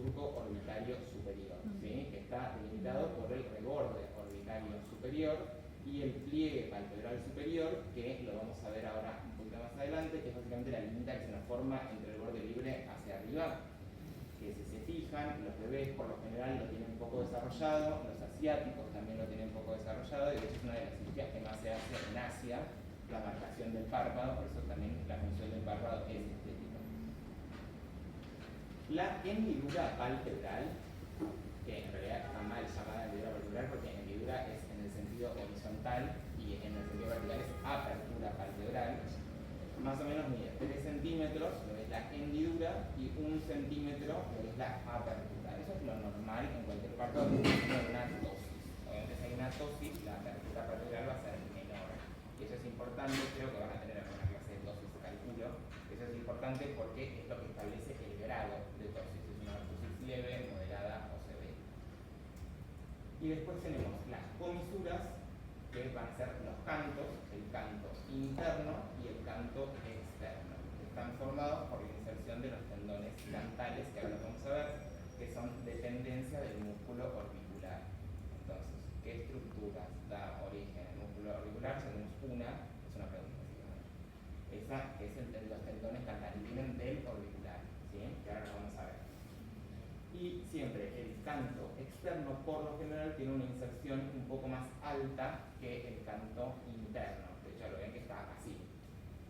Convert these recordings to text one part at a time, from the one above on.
surco orbitario superior, ¿sí? Que está delimitado por el reborde orbitario superior y el pliegue palpebral superior, que lo vamos a ver ahora un poquito más adelante, que es básicamente la limita que se nos forma entre el borde libre hacia arriba, que si se fijan, los bebés por lo general lo tienen un poco desarrollado, los asiáticos también lo tienen un poco desarrollado, y de hecho es una de las cirugías que más se hace en Asia, la marcación del párpado, por eso también la función del párpado es estética. La hendidura palpebral, que en realidad está mal llamada hendidura palpebral porque hendidura es en el sentido horizontal y en el sentido vertical es apertura palpebral, más o menos mide 3 centímetros, lo es la hendidura, y 1 centímetro, lo es la apertura. Eso es lo normal en cualquier parte donde hay una tosis. Obviamente si hay una tosis, la apertura palpebral va a ser menor. Y eso es importante, creo que van a tener alguna clase de tosis, calculo. Eso es importante porque es lo que establece el grado de tosis. Es una tosis leve, moderada o severa. Y después tenemos las comisuras, que van a ser los cantos, el canto interno y el canto externo. Están formados por la inserción de los tendones cantales, que ahora vamos a ver, que son dependencia del músculo orbicular. Entonces, ¿qué estructuras da origen al músculo orbicular? Tenemos una, es una pregunta, esa que es los tendones cantales, vienen del orbicular, ¿sí? Que ahora lo vamos a ver. Y siempre el canto externo por lo general tiene una inserción un poco más alta que el canto interno. De hecho lo ven que está así.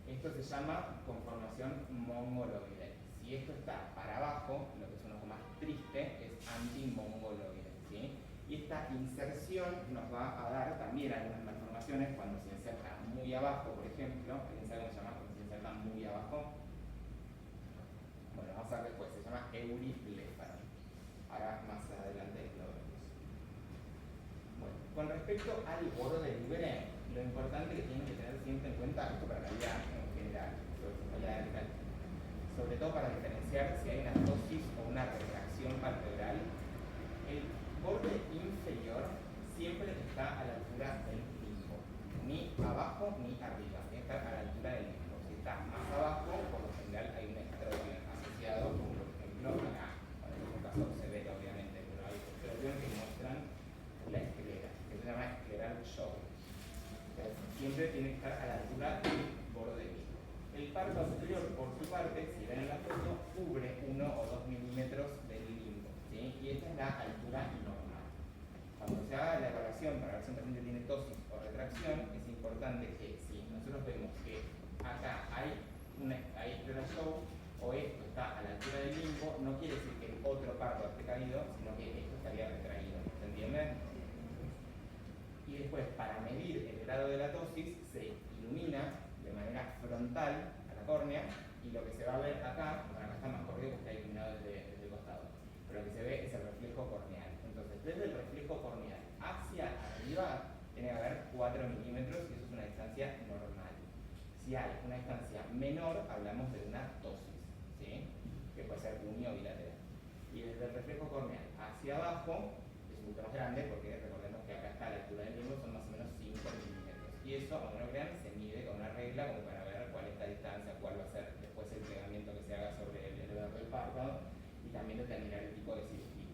Esto se llama conformación mongoloide. Si esto está para abajo, lo que es un ojo más triste, es antimongoloide, ¿sí? Y esta inserción nos va a dar también algunas malformaciones cuando se inserta muy abajo, por ejemplo. ¿Alguien sabe cómo se llama cuando se inserta muy abajo? Bueno, vamos a ver después, se llama euribléfaro. Ahora más adelante lo vemos. Bueno, con respecto al borde libre, lo importante que tienen que tener siempre en cuenta, esto para la vida en general, sobre todo para diferenciar si hay una tosis o una retracción palpebral, el borde inferior siempre está a la altura del limbo, ni abajo ni arriba, tiene que estar a la altura del limbo. Si está más abajo, por lo general hay un estropio asociado, como por ejemplo acá. En este caso se ve obviamente, pero hay estropios que muestran la esclera, que se llama escleral show. Siempre tiene que estar a la altura del borde mismo. El párpado superior, por su parte, si ven en la foto, cubre 1 o 2 milímetros del limbo, ¿sí? Y esta es la altura normal. Cuando se haga la evaluación para ver si un paciente tiene tosis o retracción, es importante que si nosotros vemos que acá hay escleral show, o esto está a la altura del limbo, no quiere decir que el otro párpado esté caído, sino que esto estaría retraído. ¿Se entiende? Y después, para medir el grado de la tosis, se ilumina de manera frontal a la córnea, y lo que se va a ver acá, bueno, acá está más corrido porque está iluminado desde el costado, pero lo que se ve es el reflejo corneal. Entonces, desde el reflejo corneal hacia arriba, tiene que haber 4 milímetros, y eso es una distancia normal. Si hay una distancia menor, hablamos de una tosis, ¿sí? Que puede ser uni o bilateral. Y desde el reflejo corneal hacia abajo es mucho más grande, porque recordemos que acá está a la altura del limbo, son más o menos 5 milímetros. Y eso, aunque no crean, se mide con una regla como para ver cuál es la distancia, cuál va a ser después el plegamiento que se haga sobre el elevador del párpado, y también determinar el tipo de cirugía.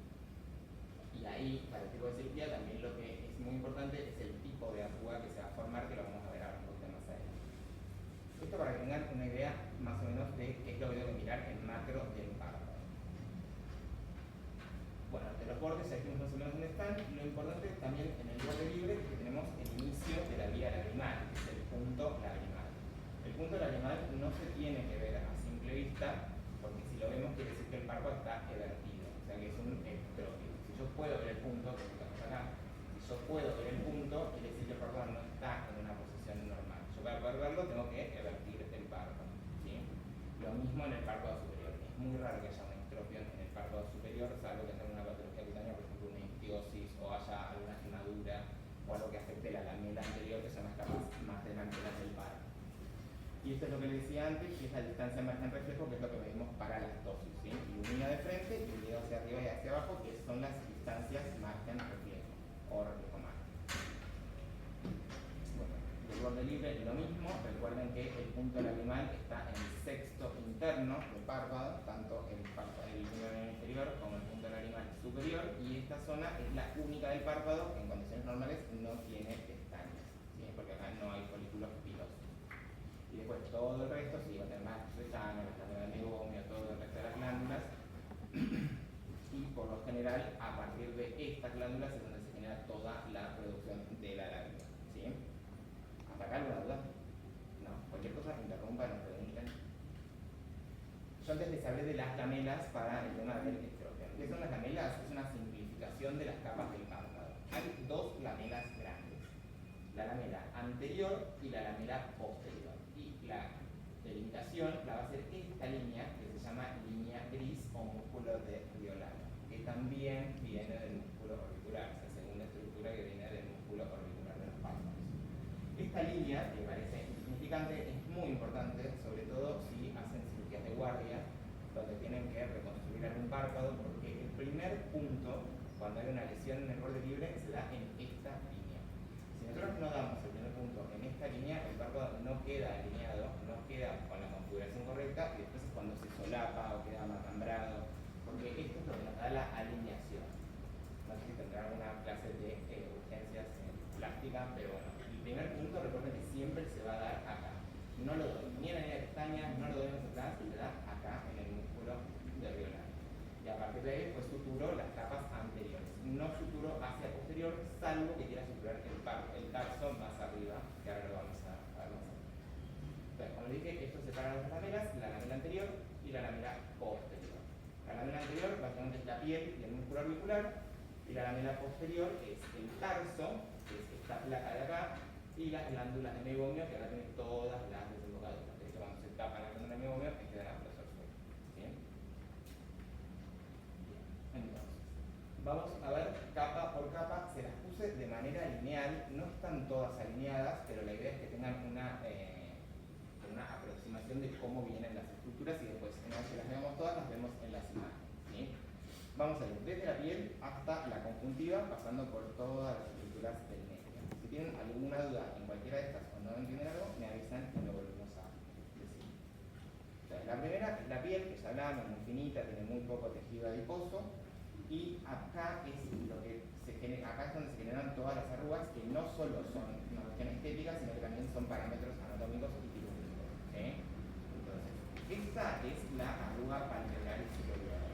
Y ahí, para el tipo de cirugía, también lo que es muy importante es el tipo de arruga que se va a formar, que lo vamos a ver ahora un poquito más adelante. Esto para que tengan una idea más o menos de qué es lo que tengo que mirar en macro del párpado. Bueno, de los bordes ya vimos más o menos dónde están. Lo importante también en el borde libre es que tenemos el inicio de la vía lagrimal, que es el punto lagrimal. El punto lagrimal no se tiene que ver a simple vista, porque si lo vemos quiere decir que el párpado está evertido, o sea que es un estropio. Si yo puedo ver el punto, que estamos acá, si yo puedo ver el punto, quiere decir que el párpado no está en una posición normal. Yo para poder verlo tengo que evertir el párpado, ¿sí? Lo mismo en el párpado superior. Es muy raro que haya un estropio en el párpado superior, salvo que tenga una patología cutánea, por ejemplo una ictiosis, o haya alguna quemadura o algo que afecte la lamela anterior, que son las capas más delanteras del párpado. Y esto es lo que les decía antes, que es la distancia margen reflejo, que es lo que medimos para las tosis, ¿sí? Ilumina de frente y ilumina hacia arriba y hacia abajo, que son las distancias margen reflejo o reflejo margen. Bueno, el borde libre lo mismo. Recuerden que el punto lagrimal está en el sexto interno del párpado, tanto el párpado inferior como el punto superior, y esta zona es la única del párpado que en condiciones normales no tiene pestañas, ¿sí? Porque acá no hay folículos pilosos. Y después todo el resto, sí, va a tener más retano, la glándula del meiomio, todo el resto de las glándulas. Y por lo general, a partir de estas glándulas es donde se genera toda la producción de la lágrima, ¿sí? ¿Hasta acá alguna duda? No, cualquier cosa interrumpa, nos pregunten. Yo antes les hablé de las lamelas para el tema del estrógeno. ¿Qué son las lamelas? Es una simplificación de las capas del párpado. Hay dos lamelas grandes, la lamela anterior y la lamela posterior. Y la delimitación la va a hacer esta línea que se llama línea gris o músculo de Riolano, que también viene del músculo orbicular, o sea, segunda estructura que viene del músculo orbicular de los párpados. Esta línea, que parece insignificante, es muy importante, sobre todo si hacen cirugías de guardia, donde tienen que reconstruir algún párpado, porque el primer punto, cuando hay una lesión en el borde libre, se da en esta línea. Si nosotros no damos el primer punto en esta línea, el párpado no queda alineado, no queda con la configuración correcta, y después es cuando se solapa o queda macambrado, porque esto es lo que nos da la alineación. No sé si tendrá alguna clase de urgencias en plástica, pero bueno, el primer punto, recuerden que siempre se va a dar acá. No lo doy ni en la línea de pestaña, no lo doy en atrás, se da acá en el músculo de Riolano. Y a partir de ahí, pues suturo las capas anteriores. No suturo hacia posterior, salvo que quiera suturar el tarso más arriba, que ahora lo vamos a ver más arriba. Entonces, como dije, esto separa las lamelas, la lamela anterior y la lamela posterior. La lamela anterior básicamente es la piel y el músculo orbicular, y la lamela posterior es el tarso, que es esta placa de acá, y las glándulas de meiomio, que ahora tienen todas las desembocaduras. De hecho, cuando se tapan la glándula de meiomio, quedan aflosados. ¿Bien? Entonces, vamos a ver capa por capa. Se las puse de manera lineal, no están todas alineadas, pero la idea es que tengan una aproximación de cómo vienen las estructuras, y después, una vez que las veamos todas, las vemos en las imágenes, ¿sí? Vamos a ir desde la piel hasta la conjuntiva, pasando por todas las estructuras del medio. Si tienen alguna duda en cualquiera de estas o no entienden algo, me avisan y lo volvemos a decir. Entonces, la primera es la piel, que ya hablamos, muy finita, tiene muy poco tejido adiposo, y acá es lo que se genera, acá es donde se generan todas las arrugas, que no solo son una cuestión estética, sino que también son parámetros anatómicos y quirúrgicos, ¿sí? Entonces, esta es la arruga palpebral superior,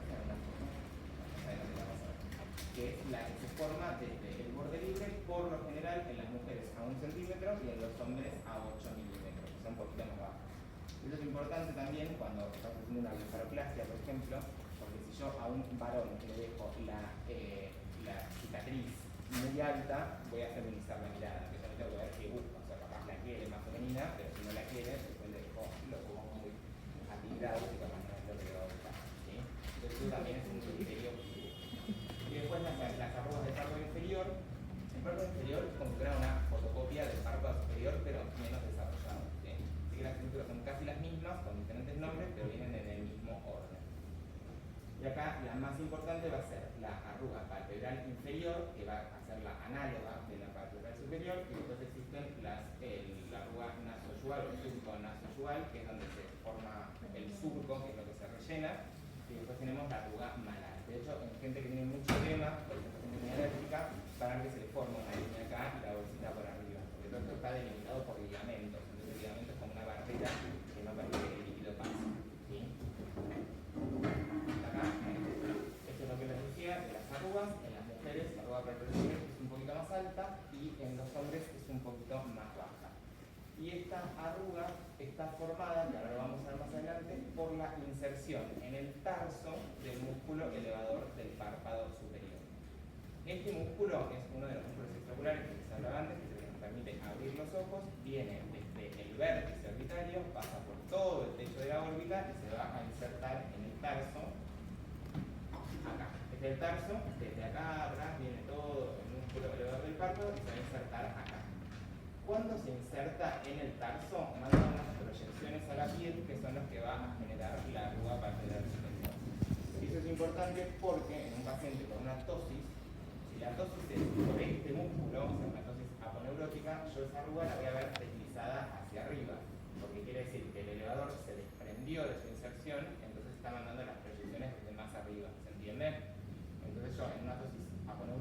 que es la que se forma desde el borde libre, por lo general en las mujeres a 1 centímetro y en los hombres a 8 milímetros, que son un poquito más bajos. Eso es importante también cuando estás haciendo una blefaroplastia, por ejemplo, porque si yo a un varón le dejo la cicatriz muy alta, voy a feminizar la mirada, que yo no tengo que ver qué busca, o sea, capaz la quiere más femenina, pero si no la quiere, después le dejo lo pongo muy atigrado y capaz no es lo que le va a gustar, ¿sí? Entonces eso también es un criterio. Y después las arrugas del párpado inferior. El párpado inferior es como si fuera una fotocopia del párpado superior, pero menos desarrollado, ¿sí? Así que las estructuras son casi las mismas, con diferentes nombres, pero vienen en el mismo orden. Y acá la más importante va a ser la arruga palpebral inferior, que va a ser la análoga de la palpebral superior, y después existen la arruga nasoyugal o surco nasoyugal, que es donde se forma el surco, que es lo que se rellena, y después tenemos la arruga malar. De hecho, en gente que tiene mucho edema, por ejemplo, gente muy alérgica, para que se le forma una línea acá y la bolsita por arriba, porque todo esto está delimitado por ligamentos. Entonces el ligamento es como una barrera que no permite que el líquido pase, ¿sí? Acá, esto es lo que les decía de las arrugas. En las mujeres la arruga palpebral es un poquito más alta y en los hombres es un poquito más baja. Y esta arruga está formada, que ahora lo vamos a ver más adelante, por la inserción en el tarso del músculo elevador del párpado superior. Este músculo es uno de los músculos extraoculares que se hablaba antes, que nos permite abrir los ojos, viene desde el vértice orbitario, pasa por todo el techo de la órbita y se va a insertar en el tarso, acá. Desde el tarso, desde acá atrás viene todo el músculo elevador del párpado y se va a insertar acá. Cuando se inserta en el tarso, manda unas proyecciones a la piel que son las que van a generar la arruga palpebral superior. Y eso es importante porque en un paciente con una tosis, si la tosis es por este músculo, o sea, una tosis aponeurótica, yo esa arruga la voy a ver deslizada hacia arriba, porque quiere decir que el elevador se desprendió de su inserción, entonces está mandando las proyecciones desde más arriba, ¿se entiende? Entonces yo en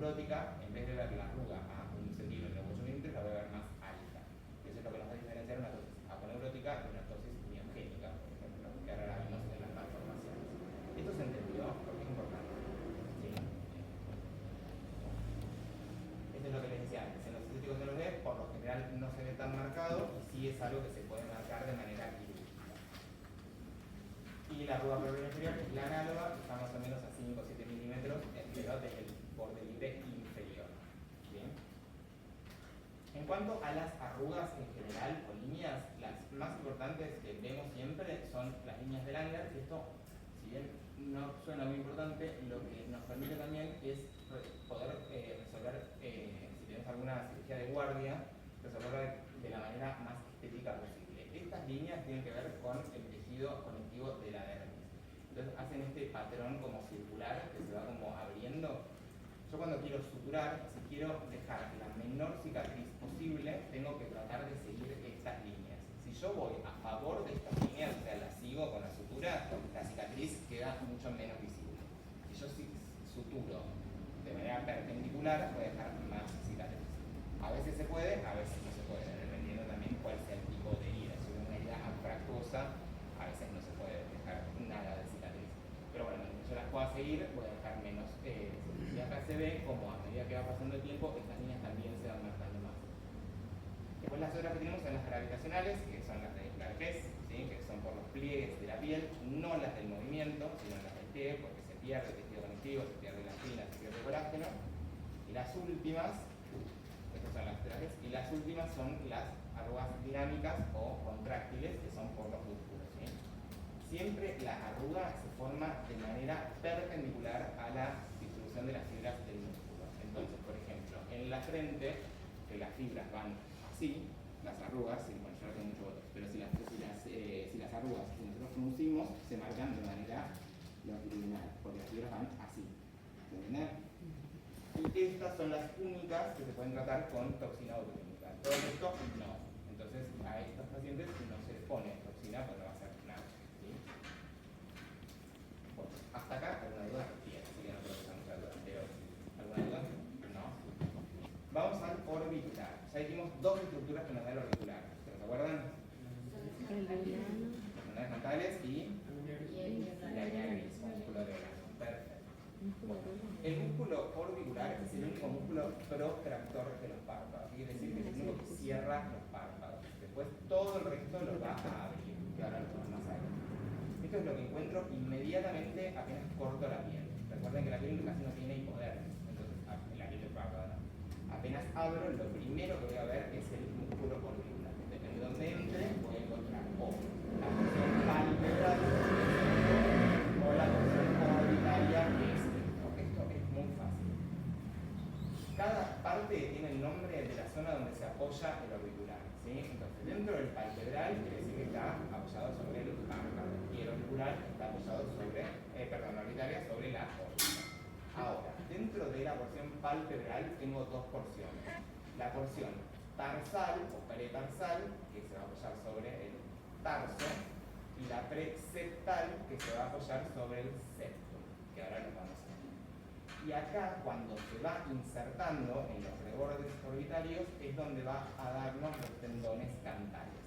neurótica, en vez de ver la arruga a 1 centímetro o 8 milímetros, la voy a ver más alta. Eso es lo que nos va a diferenciar una tosis aponeurótica de una tosis miogénica, por ejemplo, que ahora la vimos en las malformaciones. ¿Esto se entendió? Porque es importante. ¿Sí? Esto es lo que les decía antes. En los estéticos de los D, por lo general no se ve tan marcado y sí es algo que se puede marcar de manera quirúrgica. Y la arruga previa inferior es la análoga, que está más o menos a 5 o 7 milímetros, pero desde el borde libre inferior. ¿Bien? En cuanto a las arrugas en general o líneas, las más importantes que vemos siempre son las líneas de Langer, que esto, si bien no suena muy importante, lo que nos permite también es poder resolver, si tenemos alguna cirugía de guardia, resolverla de la manera más estética posible. Estas líneas tienen que ver con el tejido conectivo de la dermis. Entonces hacen este patrón como circular que se va como abriendo. Yo cuando quiero suturar, si quiero dejar la menor cicatriz posible, tengo que tratar de seguir estas líneas. Si yo voy a favor de estas líneas, o sea, las sigo con la sutura, la cicatriz queda mucho menos visible. Si yo suturo de manera perpendicular, voy a dejar más cicatriz. A veces se puede, a veces no se puede, dependiendo también cuál sea el tipo de herida. Si es una herida anfractuosa, a veces no se puede dejar nada de cicatriz. Pero bueno, yo las puedo seguir, voy a dejar menos. Y acá se ve como a medida que va pasando el tiempo, estas líneas también se van marcando más. Después las otras que tenemos son las gravitacionales, que son las de la vejez, ¿sí? Que son por los pliegues de la piel, no las del movimiento, sino las del pliegue, porque se pierde el tejido conectivo, se pierde la elastina, se pierde el colágeno. Y las últimas, estas son las tres, y las últimas son las arrugas dinámicas o contráctiles, que son por los músculos, ¿sí? Siempre la arruga se forma de manera perpendicular a la distribución de las fibras del músculo. Entonces, por ejemplo, en la frente, que las fibras van así, las arrugas, bueno, yo no tengo mucho votos, pero si las arrugas que nosotros fruncimos se marcan de manera longitudinal, porque las fibras van así. ¿Entienden? Y estas son las únicas que se pueden tratar con toxina botulínica. Todo esto no. Entonces a estos pacientes no se les pone toxina porque no va a hacer nada. ¿Sí? Bueno, hasta acá alguna duda tiene, así que no creo que sea mucha duda. Pero, ¿alguna duda? No. Vamos al orbicular. Ya dijimos dos estructuras que nos da el orbicular. ¿Se los acuerdan? Los canales frontales y la gris, músculo de grano. Perfecto. El músculo orbicular es el único músculo protractor de los párpados. Quiere decir que es el único que cierra los párpados. Después todo el resto los va a abrir, que ahora lo vamos más adelante. Esto es lo que encuentro inmediatamente apenas corto la piel. Recuerden que la piel casi no tiene hipodermis, entonces la piel del párpado no. Apenas abro, lo primero que voy a ver es el músculo orbicular. Depende de dónde entre, voy a encontrar o la porción palpebral o la porción orbitaria, que es esto es muy fácil. Cada parte tiene el nombre de la zona donde se apoya el orbicular, ¿sí? Entonces, dentro del palpebral quiere decir que está apoyado sobre el párpado y el orbicular está apoyado sobre, la orbitaria sobre la órbita. Ahora, dentro de la porción palpebral tengo dos porciones. La porción tarsal o pretarsal, que se va a apoyar sobre el tarso, y la preseptal, que se va a apoyar sobre el septum, que ahora lo vamos a ver. Y acá, cuando se va insertando en los rebordes orbitarios, es donde va a darnos los tendones cantales.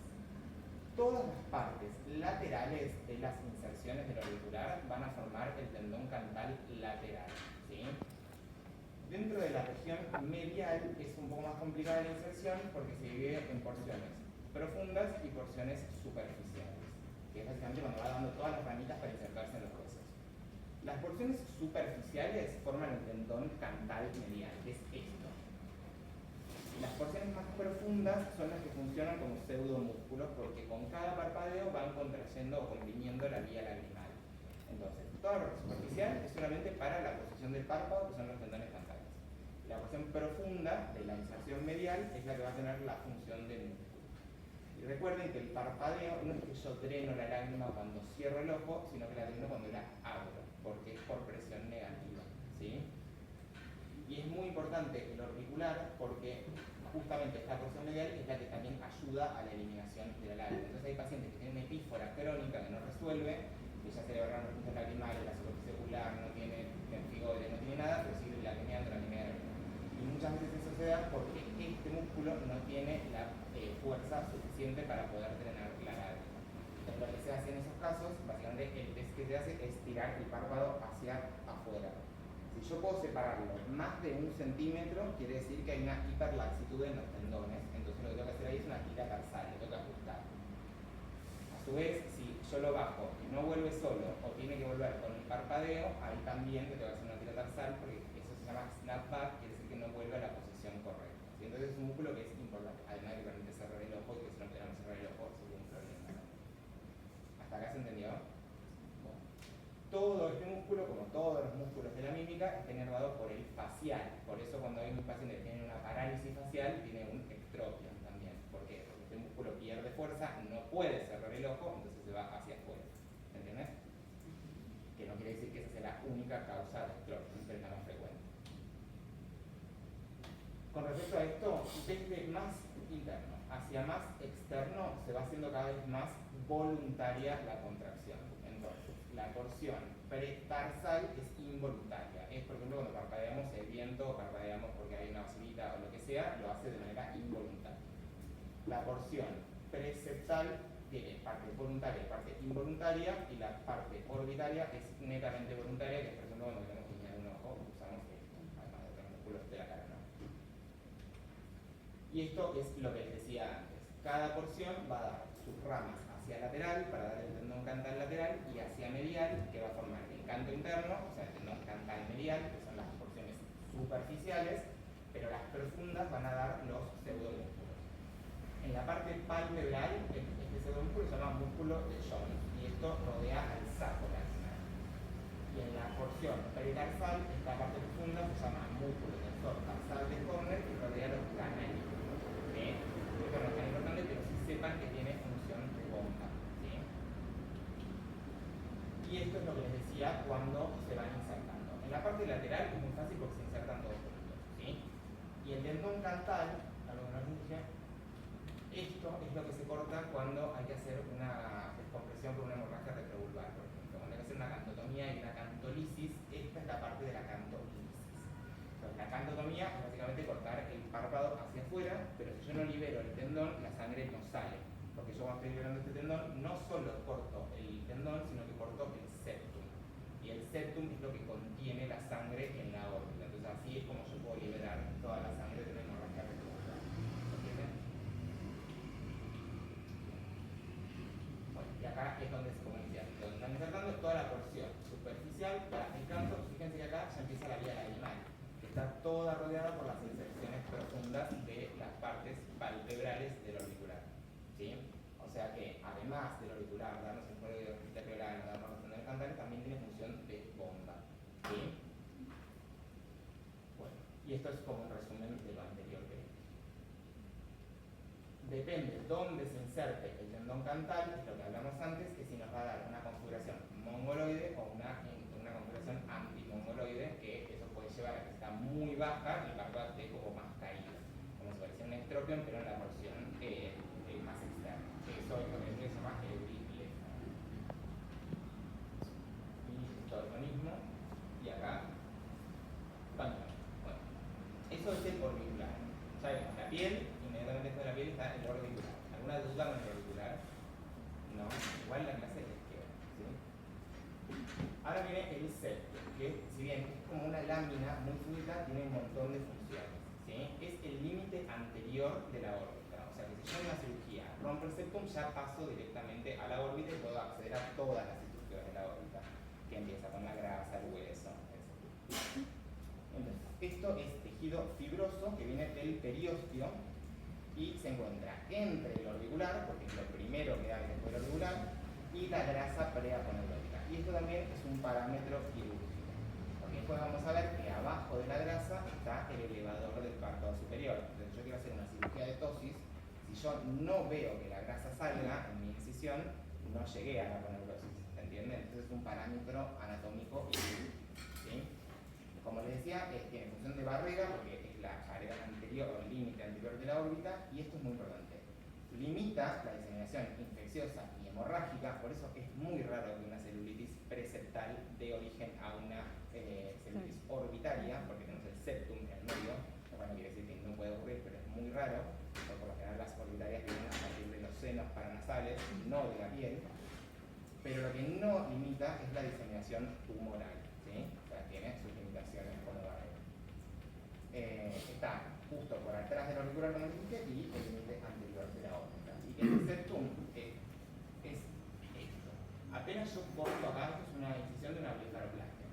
Todas las partes laterales de las inserciones del auricular van a formar el tendón cantal lateral, ¿sí? Dentro de la región medial es un poco más complicada la inserción porque se divide en porciones profundas y porciones superficiales, que es básicamente cuando va dando todas las ramitas para insertarse en los huesos. Las porciones superficiales forman el tendón cantal medial, que es esto. Las porciones más profundas son las que funcionan como pseudomúsculos porque con cada parpadeo van contrayendo o comprimiendo la vía lagrimal. Entonces, toda la porción superficial es solamente para la posición del párpado, que son los tendones cantales. La porción profunda de la inserción medial es la que va a tener la función del músculo. Y recuerden que el parpadeo no es que yo dreno la lágrima cuando cierro el ojo, sino que la dreno cuando la abro, porque es por presión negativa, ¿sí? Y es muy importante el orbicular porque justamente esta porción medial es la que también ayuda a la eliminación de la lágrima. Entonces hay pacientes que tienen una epífora crónica que no resuelve, que ya se le agarraron los puntos lagrimales, la superficie ocular, no tiene figoide, no tiene nada, pero sigue lagrimeando. suficiente para poder drenar la lágrima. Entonces, lo que se hace en esos casos, básicamente, el test que se hace es tirar el párpado hacia afuera. Si yo puedo separarlo más de 1 centímetro, quiere decir que hay una hiperlaxitud en los tendones, entonces lo que tengo que hacer ahí es una tira tarsal, lo tengo que ajustar. A su vez, si yo lo bajo y no vuelve solo, o tiene que volver con el parpadeo, ahí también le tengo que hacer una tira tarsal, porque eso se llama snapback, quiere decir que no vuelve a la posición correcta. ¿Sí? Entonces es un músculo que es importante, además de que permite cerrar el ojo, y que si no pudiéramos cerrar el ojo sería un problema. ¿Hasta acá se entendió? Todo este músculo, como todos los músculos de la mímica, está inervado por el facial. Por eso cuando hay un paciente que tiene una parálisis facial, tiene un ectropion también. ¿Por qué? Porque este músculo pierde fuerza, no puede cerrar el ojo, entonces se va hacia afuera. ¿Entiendes? Que no quiere decir que esa sea la única causa de ectropion, pero es la más frecuente. Con respecto a esto, desde más interno hacia más externo, se va haciendo cada vez más voluntaria la contracción. Entonces, la torsión pretarsal es involuntaria. Es, por ejemplo, cuando parpadeamos el viento, o parpadeamos porque hay una basurita o lo que sea, lo hace de manera involuntaria. La torsión preseptal tiene parte voluntaria y parte involuntaria, y la parte orbitaria es netamente voluntaria, que es, por ejemplo, cuando queremos guiñar un ojo, usamos esto, además de otros músculos de la cara, ¿no? Y esto es lo que les decía antes. Cada porción va a dar sus ramas hacia lateral para dar el tendón cantal lateral y hacia medial, que va a formar el canto interno, o sea, el tendón cantal medial, que son las porciones superficiales, pero las profundas van a dar los pseudomúsculos. En la parte palpebral, este pseudomúsculo se llama músculo de Jones, y esto rodea al saco lacrimal. Y en la porción peritarsal, esta parte profunda se llama músculo tensor tarsal de Horner, que rodea los canales. Esto no es tan importante, pero sí sepan que tiene función de bomba. ¿Sí? Y esto es lo que les decía cuando se van insertando. En la parte lateral es muy fácil porque se insertan todos juntos. ¿Sí? Y el tendón cantal, algo que no les dije, esto es lo que se corta cuando hay que hacer una descompresión por una hemorragia retrovulvar, por ejemplo. Cuando hay que hacer una cantotomía y una cantolisis, esta es la parte de la cantolisis. La cantotomía es básicamente cortar el párpado hacia afuera, pero si yo no libero el tendón, la sangre no sale. Porque yo cuando estoy liberando este tendón, no solo corto el tendón, sino que corto el septum. Y el septum es lo que contiene la sangre en la órbita. Entonces así es como yo puedo liberar toda la sangre de una hemorragia retrovulvar. ¿Entienden? Bueno, y acá es donde se comienza. Donde están insertando toda la porción superficial para el canto. Fíjense que acá ya empieza la vía lagrimal. Está toda rodeada por las inserciones profundas de las partes palpebrales del auricular. ¿Sí? O sea que además del auricular, darnos el juego de interpeoral, darnos el tendón cantal, también tiene función de bomba. ¿Sí? Bueno, y esto es como un resumen de lo anterior que vimos. Depende dónde se inserte el tendón cantal, es lo que hablamos antes, que si nos va a dar una configuración mongoloide o una configuración antimongoloide, que eso puede llevar a que está muy baja y el párpado esté como más caído, como si pareciera un estropión, pero en la porción más externa. Eso es lo que se llama euriplefia. Y organismo, y acá pañuelo. Bueno, eso es el orbicular. Ya vemos la piel, inmediatamente después de la piel está el orbicular. ¿Alguna duda con el orbicular? No, igual la clase les queda. ¿Sí? Ahora viene el septum, que si bien es como una lámina muy finita, tiene un montón de funciones. ¿Sí? Es el límite anterior de la órbita. O sea que si yo en una cirugía rompo el septum, ya paso directamente a la órbita y puedo acceder a todas las estructuras de la órbita, que empieza con la grasa, el hueso, etc. Entonces, esto es tejido fibroso que viene del periósteo y se encuentra entre el orbicular, porque es lo primero que hay después del orbicular, y la grasa preaponeurótica. Y esto también es un parámetro quirúrgico, porque después vamos a ver que abajo de la grasa está el elevador del párpado superior. Entonces yo quiero hacer una cirugía de tosis, si yo no veo que la grasa salga en mi incisión, no llegué a la aponeurosis, ¿entienden? Entonces es un parámetro anatómico y quirúrgico. ¿Sí? Como les decía, tiene función de barrera porque es la pared anterior o el límite anterior de la órbita, y esto es muy importante. Limita la diseminación infecciosa y hemorrágica, por eso es muy raro que una celulitis preseptal dé origen a una celulitis orbitaria, porque tenemos el septum en el medio, lo cual no quiere decir que no puede ocurrir, pero es muy raro, porque por lo general las orbitarias vienen a partir de los senos paranasales, no de la piel, pero lo que no limita es la diseminación tumoral, ¿sí? O sea, tiene sus limitaciones como va a ver. Está justo por atrás del auricular, como dije, y el límite anterior de la órbita. Y que el septum es esto. Apenas yo corto acá, esto es una incisión de una blefaroplastia.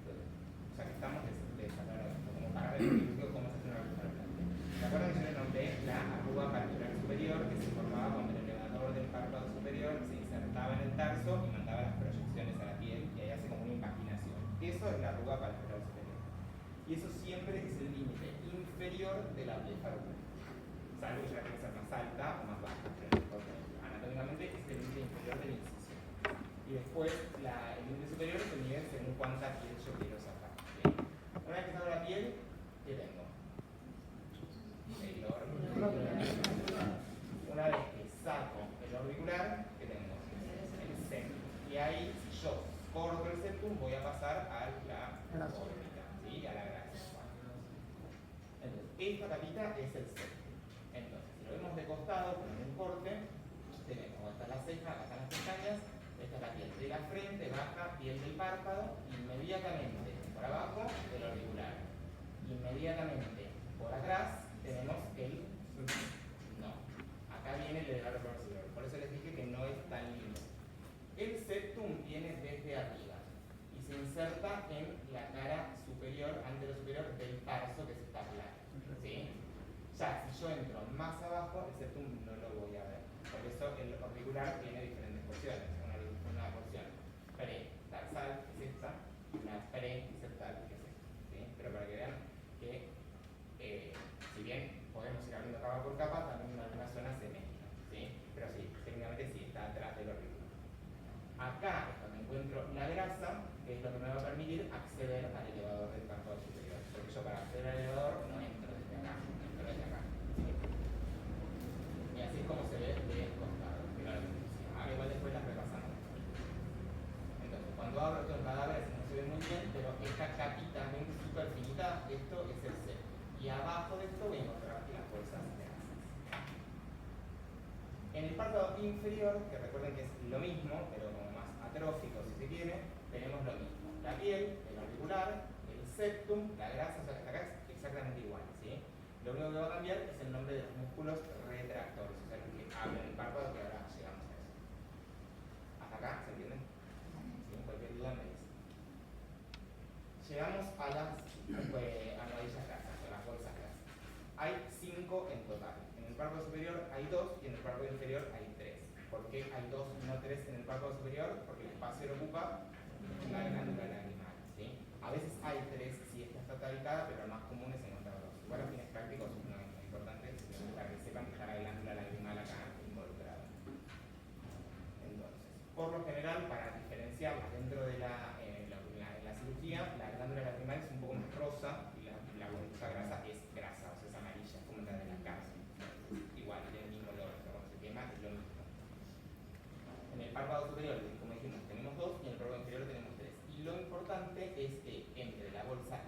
O sea, que estamos desarrollando esto, como para ver cómo se hace una blefaroplastia. ¿Se acuerdan que yo les noté la arruga palpebral superior que se formaba cuando el elevador del párpado superior se insertaba en el tarso y mandaba las proyecciones a la piel y ahí hace como una impaginación? Eso es la arruga palpebral superior. Y eso siempre es el límite inferior de la blefaroplastia. Salvo que ya tiene que ser más alta o más baja, pero anatómicamente es el límite inferior de la incisión. Y después el límite superior se mide según cuánta piel yo quiero sacar. ¿Sí? Una vez que saco la piel, ¿qué tengo? El orbicular. Una vez que saco el orbicular, ¿qué tengo? El septum. Y ahí, si yo corto el septum, voy a pasar a la órbita, ¿sí? A la gracia. Entonces, esta capita es el septum. Entonces, si lo vemos de costado, con un corte, tenemos acá está la ceja, acá están las pestañas, esta es la piel de la frente, baja, piel del párpado, inmediatamente por abajo el auricular. Inmediatamente por atrás tenemos el no. Acá viene el elevador superior. Por eso les dije que no es tan lindo. El septum viene desde arriba y se inserta en la cara superior, anterosuperior del tarso, que es esta placa. ¿Sí? Ya, si yo entro más abajo, el septum no lo voy a ver. Por eso el auricular tiene diferentes porciones. Una porción pre-tarsal, que es esta, una pre-septal, que es esta. ¿Sí? Pero para que vean que, si bien podemos ir abriendo capa por capa, también en algunas zonas se mezcla. ¿Sí? Pero sí, técnicamente sí está atrás del auricular. Acá es donde encuentro la grasa, que es lo que me va a permitir acceder al elevador del párpado superior. Porque yo para acceder al elevador no entro desde acá, entro desde acá. ¿Sí? Y así es como se ve de costado. Pero ahora igual después las repasamos. Entonces, cuando abro todo el cadáver no se ve muy bien, pero esta capita súper finita, esto es el septum. Y abajo de esto voy a encontrar las bolsas grasas. En el párpado inferior, que recuerden que es lo mismo, pero como más atrófico si se quiere, tenemos lo mismo. La piel, el auricular, el septum, la grasa, o sea, acá es exactamente igual, ¿sí? Lo único que va a cambiar es el nombre de los músculos retractores, o sea, los que abren el párpado, que ahora llegamos a eso. ¿Hasta acá? ¿Se entienden? ¿Sí? Cualquier duda me dice. Llegamos a las almohadillas grasas, o las bolsas grasas. Hay 5 en total. En el párpado superior hay 2 y en el párpado inferior hay 3. ¿Por qué hay 2 y no 3 en el párpado superior? Porque el espacio lo ocupa la glándula lagrimal, ¿sí? A veces hay 3 si esta está tabitada, pero lo más común es encontrar 2. Igual a fines prácticos no es muy importante, sino para que sepan que está la glándula lagrimal acá involucrada. Entonces, por lo general, para diferenciarlas dentro de la cirugía, la glándula lagrimal es un poco más rosa y la bolsa grasa es grasa, o sea, es amarilla, como la de la cárcel. Igual, tiene el mismo olor, cuando se quema es lo mismo. En el párpado superior, como dijimos, tenemos 2 y en el párpado inferior tenemos 3. Y lo importante es que entre la bolsa,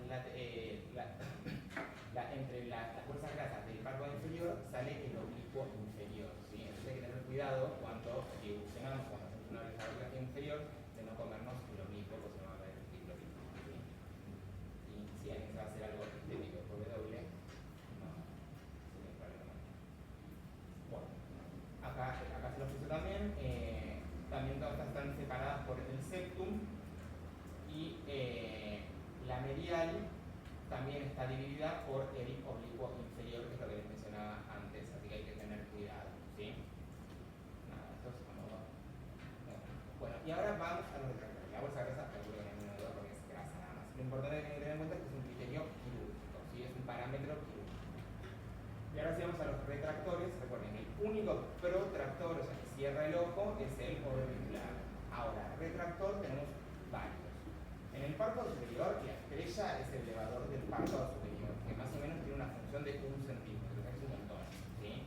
entre las bolsas grasas del párpado inferior sale el oblicuo inferior, ¿sí? Entonces hay que tener cuidado cuando evolucionamos, cuando hacemos una blefaroplastia inferior, de no comernos el oblicuo, porque no va a haber el oblicuo, ¿sí? Y si alguien se va a hacer algo estético por W, no sería un problema. Bueno, acá se los puse también. También todas estas están separadas por el septum y la medial también está dividida por el oblicuo inferior, que es lo que les mencionaba antes, así que hay que tener cuidado, ¿sí? Nada, esto es como... Bueno, y ahora vamos a los retractores. La bolsa grasa, seguro que no hay ninguna duda porque es grasa nada más. Lo importante que hay que tener en cuenta es que es un criterio quirúrgico, ¿sí? Es un parámetro quirúrgico. Y ahora si vamos a los retractores, recuerden, el único protractor, o sea, que cierra el ojo, es el orbicular. Ahora, retractor tenemos varios. En el párpado superior, la estrella es el elevador del párpado superior, que más o menos tiene una función de 1 centímetro, o sea, es un montón, ¿sí?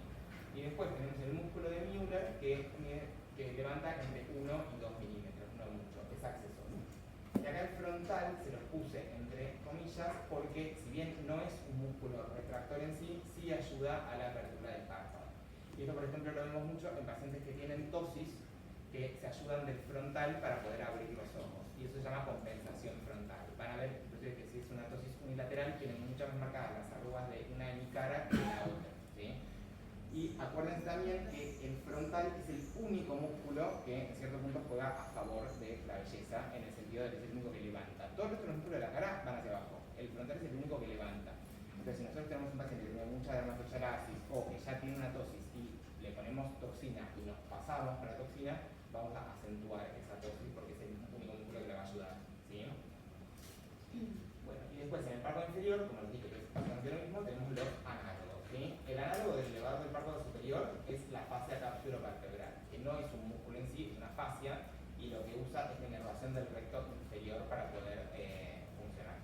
Y después tenemos el músculo de Müller, que levanta entre 1 y 2 milímetros, no mucho, es accesorio. Y acá el frontal se los puse entre comillas porque, si bien no es un músculo retractor en sí, sí ayuda a la apertura del párpado. Y esto, por ejemplo, lo vemos mucho en pacientes que tienen tosis, que se ayudan del frontal para poder abrir los ojos. Y eso se llama compensación frontal. Van a ver, inclusive, que si es una tosis unilateral, tienen muchas más marcadas las arrugas de una hemicara que de la otra, ¿sí? Y acuérdense también que el frontal es el único músculo que en cierto punto juega a favor de la belleza, en el sentido de que es el único que levanta. Todos los otros músculos de la cara van hacia abajo. El frontal es el único que levanta. Entonces, si nosotros tenemos un paciente que tiene mucha dermatochalasis o que ya tiene una tosis y le ponemos toxina y nos pasamos con la toxina, vamos a acentuar esa toxis porque es el único músculo que le va a ayudar, ¿sí? Bueno, y después en el párpado inferior, como les dije que es bastante lo mismo, tenemos los análogos, ¿sí? El análogo del elevador del párpado superior es la fascia capsulopalpebral, que no es un músculo en sí, es una fascia, y lo que usa es la inervación del recto inferior para poder funcionar.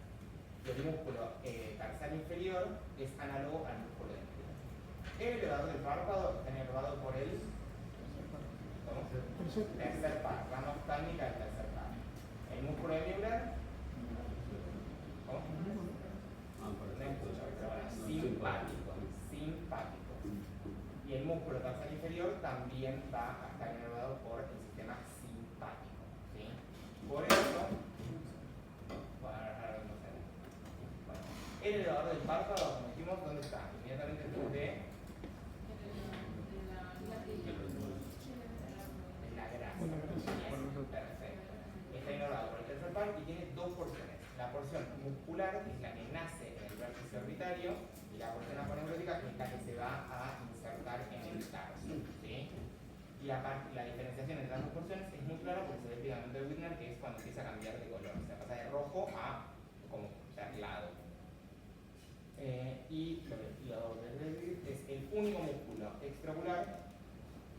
Y el músculo tarsal inferior es análogo al músculo dentro. El elevador del párpado está inervado por el tercer par, rama oftálmica del tercer par. El músculo hemiular, simpático. Y el músculo tarsal inferior también va a estar inervado por el sistema simpático, ¿sí? Por eso, el elevador del párpado, como dijimos, ¿dónde está? Inmediatamente después de la grasa. Perfecto. Está inervado por el tercer par y tiene dos porciones. La porción muscular, que es la que nace en el vértice orbitario, y la porción aponeurótica, que es la que se va a insertar en el tarso, ¿sí? Y la diferenciación entre las dos porciones es muy clara porque se ve el ligamento de Widner, que es cuando empieza a cambiar de color. O sea, pasa de rojo a como perlado. Y lo de es el único músculo extraocular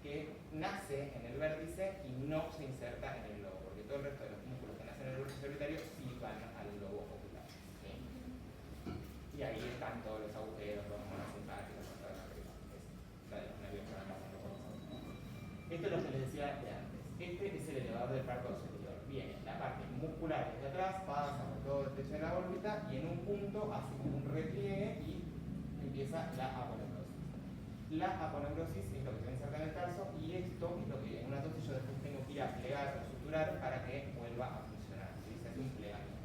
que nace en el vértice y no se inserta en el globo, porque todo el resto de los músculos que nacen en el vértice orbitario sí van al globo ocular, ¿sí? Y ahí están todos los agujeros, los monos simpáticos, toda la de los nervios que van pasando por eso. Esto es lo que les decía de antes. Este es el elevador del párpado superior. Viene la parte muscular desde atrás, pasa por todo el techo de la órbita y en un punto hace como un repliegue y empieza la aponeurosis. La aponeurosis es lo que se inserta en el tarso y esto es lo que en una tosis yo después tengo que ir a plegar o suturar para que vuelva a funcionar. ¿Sí? Se hace un plegamiento.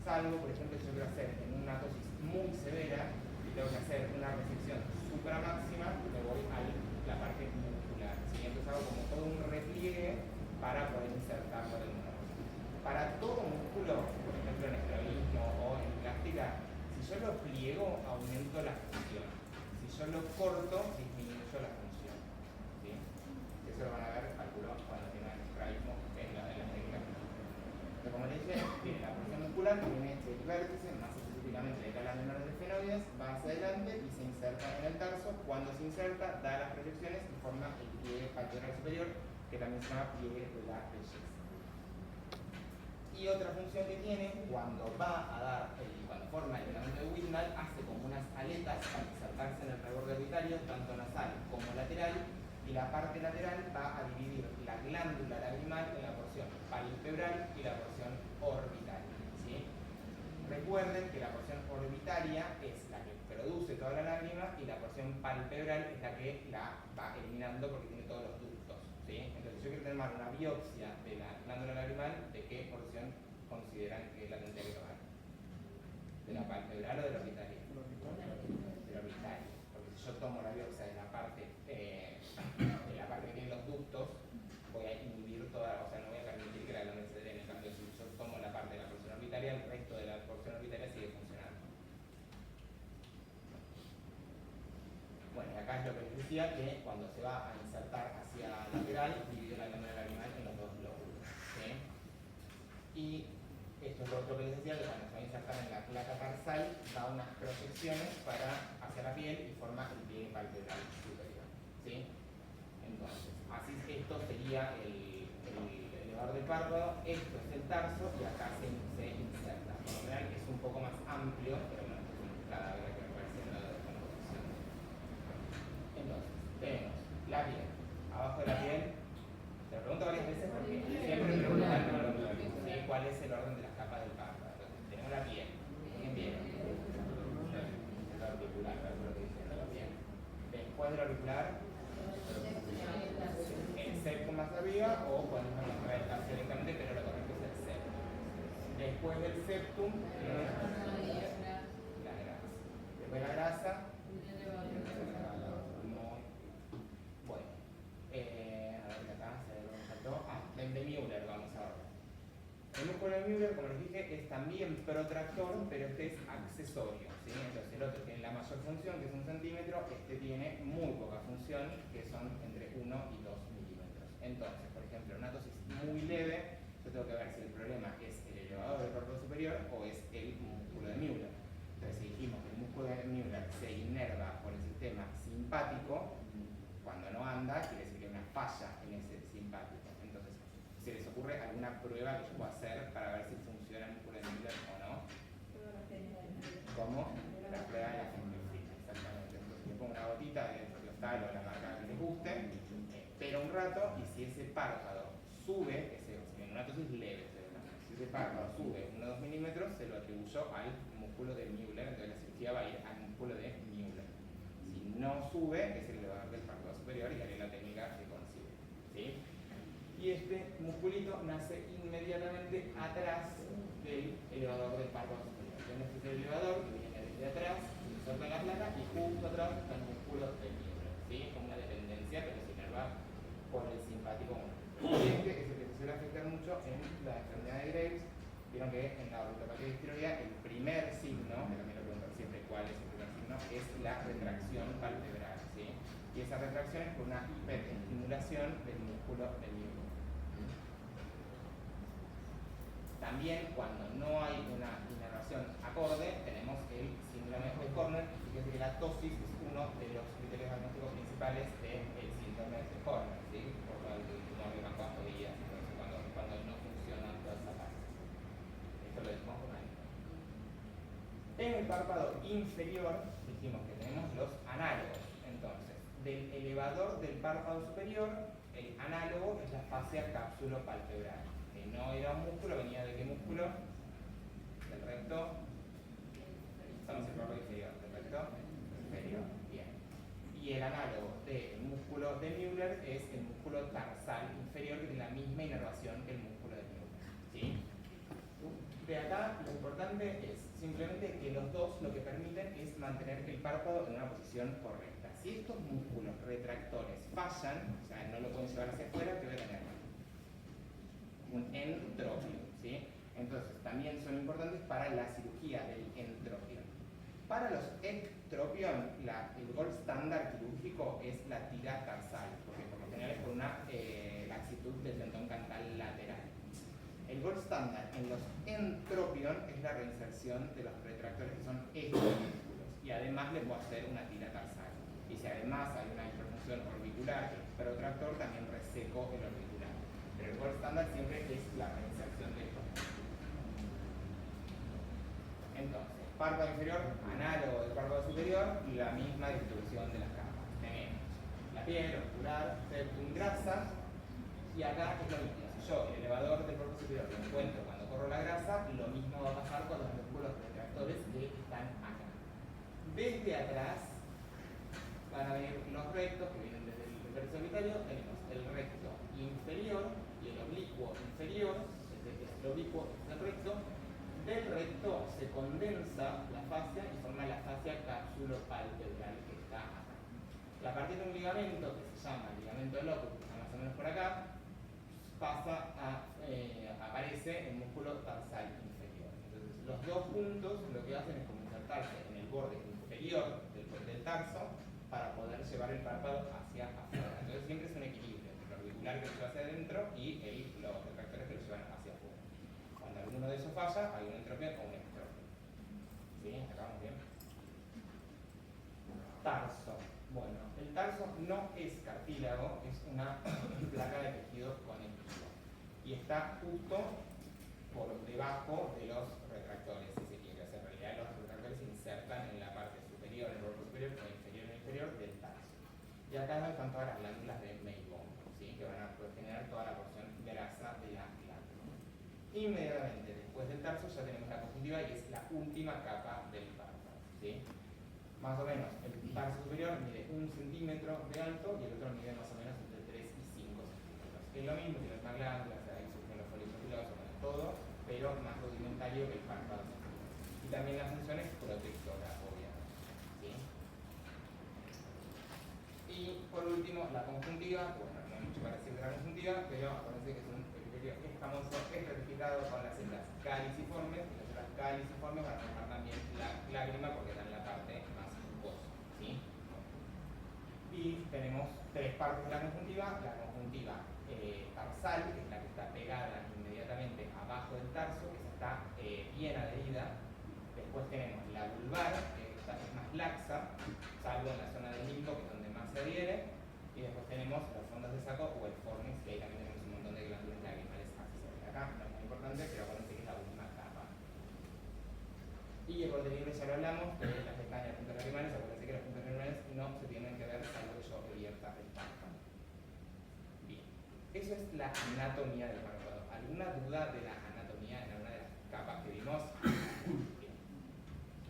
Salvo, por ejemplo, si yo quiero hacer en una tosis muy severa y tengo que hacer una resección supramáxima, me voy a la parte muscular. ¿Sí? Entonces hago como todo un repliegue para poder insertarlo en una tosis. Para todo músculo, por ejemplo en estrabismo o en plástica, si yo lo pliego, aumento la función. Si yo lo corto, disminuyo la función. ¿Sí? Eso lo van a ver, calculo, cuando tengan estrabismo en las técnicas. Pero como les dije, tiene la porción muscular que viene del vértice, más específicamente de las menores de fenoides, va hacia adelante y se inserta en el tarso. Cuando se inserta, da las proyecciones y forma el pliegue palpebral superior, que también se llama pliegue de la belleza. Y otra función que tiene, cuando va a dar, cuando forma el ligamento de Widner, hace como unas aletas para insertarse en el reborde orbitario, tanto nasal como lateral, y la parte lateral va a dividir la glándula lagrimal en la porción palpebral y la porción orbitaria, ¿sí? Recuerden que la porción orbitaria es la que produce toda la lágrima y la porción palpebral es la que la va eliminando porque tiene todos los ductos, ¿sí? Entonces, yo quiero tener una biopsia de la glándula lagrimal, ¿de qué porción consideran que la tendría que tomar? ¿De la palpebral o de la orbitaria? De la orbitaria. Porque si yo tomo la biopsia de la parte que tiene los ductos, voy a inhibir toda, o sea, no voy a permitir que la glándula se drene. En cambio, si yo tomo la parte de la porción orbitaria, el resto de la porción orbitaria sigue funcionando. Bueno, acá es lo que les decía, que cuando se va a insertar hacia lateral, divide la glándula lagrimal en los dos lóbulos, ¿sí? Y esto es lo otro que les decía, que cuando se va a insertar en la placa tarsal, da unas proyecciones hacia la piel y forma el pliegue palpebral superior, ¿sí? Entonces, así esto sería el elevador del párpado, esto es el tarso y acá se inserta. Por lo general es un poco más amplio, pero bueno, esto es un cadáver que me parece en la descomposición. Entonces, tenemos la piel. Abajo de la piel, te lo pregunto varias veces porque siempre me preguntan cuál es el orden de las capas del párpado. Entonces, tenemos la piel. ¿Quién viene? El auricular, lo que dice la piel. Después del auricular, pum, la grasa. Después la grasa, muy bueno. A ver, acá se me faltó. De Müller vamos ahora. El músculo de Müller, como les dije, es también protractor, pero este es accesorio, ¿sí? Entonces el otro tiene la mayor función, que es 1 centímetro, este tiene muy poca función, que son entre 1 y 2 milímetros. Entonces, por ejemplo, en una tosis muy leve, yo tengo que ver si el problema es el elevador del párpado superior o es el músculo de Müller. Entonces, si dijimos que el músculo de Müller se inerva por el sistema simpático, cuando no anda, quiere decir que hay una falla en ese simpático. Entonces, ¿se les ocurre alguna prueba que yo pueda hacer para ver si funciona el músculo de Müller o no? ¿Cómo? La prueba de la gengiofrina, exactamente. Entonces, le pongo una gotita de Propiostal o la marca que les guste, espera un rato y si ese párpado sube, en una dosis leve, si ese párpado sube 1 o 2 milímetros, se lo atribuyo al músculo de Müller, entonces la cirugía va a ir al músculo de Müller. Si no sube, es el elevador del párpado superior y haré la técnica que consigue, ¿sí? Y este musculito nace inmediatamente atrás del elevador del párpado superior. Entonces este es el elevador que viene desde atrás, se inserta en la placa y justo atrás está el músculo de Müller, ¿sí? Es como una dependencia, pero se inerva por el simpático 1. Y este es el que se suele afectar mucho en la enfermedad de Graves. Vieron que en la retinopatía de tiroidea el primer signo, que también lo preguntan siempre cuál es el primer signo, es la retracción palpebral, ¿sí? Y esa retracción es por una hiperestimulación del músculo del Müller. También cuando no hay una inervación acorde, tenemos el síndrome de Horner. Fíjense que la tosis es uno de los criterios diagnósticos principales del síndrome de Horner, ¿sí? Por lo que no arriban 4 días, cuando no funcionan todas esas partes. Esto lo decimos con algo. En el párpado inferior dijimos que tenemos los análogos. Entonces, del elevador del párpado superior, el análogo es la fascia cápsulo-palpebral. Que no era un músculo, venía de qué músculo? Del recto. Estamos en el párpado inferior, del recto inferior. Bien. Y el análogo del músculo de Müller es el músculo tarsal inferior, que tiene la misma inervación que el músculo de Müller, ¿sí? De acá lo importante es simplemente que los dos lo que permiten es mantener el párpado en una posición correcta. Si estos músculos retractores fallan, o sea, no lo pueden llevar hacia afuera, ¿qué voy a tener? Un entropio, ¿sí? Entonces, también son importantes para la cirugía del entropión. Para los ectropión, el gold estándar quirúrgico es la tira tarsal, porque por lo general es por una laxitud del tendón cantal lateral. El gold estándar en los entropión es la reinserción de los retractores que son estos músculos, y además le puedo hacer una tira tarsal. Y si además hay una hiperfunción orbicular, que es protractor, también reseco el orbicular. Pero el gold estándar siempre es la reinserción de estos músculos. Entonces, párpado inferior, análogo del párpado superior, y la misma distribución de las capas. Tenemos la piel, orbicular, septum, grasa, y acá es lo mismo. Si yo el elevador del párpado superior lo encuentro cuando corro la grasa, lo mismo va a pasar con los músculos retractores que están acá. Desde atrás van a venir los rectos que vienen desde el vértice orbitario. Tenemos el recto inferior y el oblicuo inferior. El oblicuo es el recto. Del recto se condensa la fascia y forma la fascia cápsulo-palpebral que está acá. A partir de un ligamento que se llama ligamento de locus, que está más o menos por acá, aparece el músculo tarsal inferior. Entonces, los dos puntos lo que hacen es como insertarse en el borde inferior del tarso para poder llevar el párpado hacia afuera. Entonces, siempre es un equilibrio entre el orbicular que lo lleva hacia adentro y los retractores que lo llevan hacia afuera. Cuando alguno de esos falla, hay un entropión o un ectropión. ¿Sí? ¿Acabamos bien? Tarso. Bueno, el tarso no es cartílago, es una placa de tejido conectivo. Y está justo por debajo de los retractores, si se quiere. O sea, en realidad los retractores se insertan en la parte superior, en el borde superior, o inferior del tarso. Y acá están todas las glándulas de Meibom, ¿sí? Que van a generar toda la porción grasa de la glándula. Inmediatamente después del tarso ya tenemos la conjuntiva y es la última capa del párpado, ¿sí? Más o menos, el tarso superior mide 1 centímetro de alto y el otro mide más o menos entre 3 y 5 centímetros. Es lo mismo, tiene más glándulas, ahí surgen los folículos pilosos, todo, pero más rudimentario que el párpado. Y también la función es protectora, obviamente. ¿Sí? Y por último, la conjuntiva. Bueno, no hay mucho para decir de la conjuntiva, pero acuérdense que es un epitelio escamoso estratificado con las células caliciformes, y las células caliciformes van a formar también la lágrima porque dan la parte más mucosa. ¿Sí? Y tenemos tres partes de la conjuntiva tarsal, que es la que está pegada inmediatamente abajo del tarso, que está bien adherida. Después tenemos la vulvar, que esta es más laxa, salvo en la zona del limbo, que es donde más se adhiere. Y después tenemos las fondas de saco o el fornix, que ahí también tenemos un montón de glándulas lagrimales accesorias. Acá no es muy importante, pero acuérdense que es la última capa. Y el borde libre ya lo hablamos, de las pestañas puntas lagrimales. Acuérdense que las puntas lagrimales no se tienen que ver salvo que yo abierta el párpado. Bien, eso es la anatomía del párpado. ¿Alguna duda de la anatomía en alguna de las capas que vimos? Bien.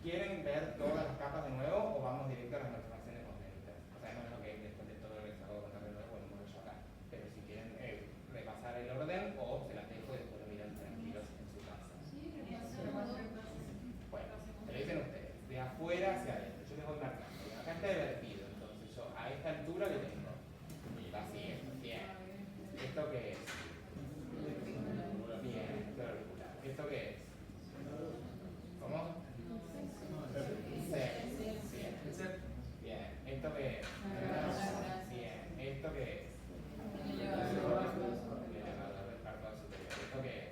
¿Quieren ver todas las capas de nuevo o vamos directo a las malformaciones congénitas? O sea, no es lo que después de todo lo que les acabo de contar de nuevo, bueno, muero yo acá. Pero si quieren repasar el orden o se las dejo y después lo miran tranquilos en su casa. Bueno, se lo dicen ustedes, de afuera hacia adentro. Yo les voy marcando. Acá está divertido, entonces yo a esta altura le tengo. Así es, bien. ¿Esto qué es? Bien, esto es auricular. ¿Esto qué es? ¿Cómo? Bien. Bien. ¿Esto qué es? Bien. ¿Esto qué es? El elevador del párpado superior. ¿Esto qué es?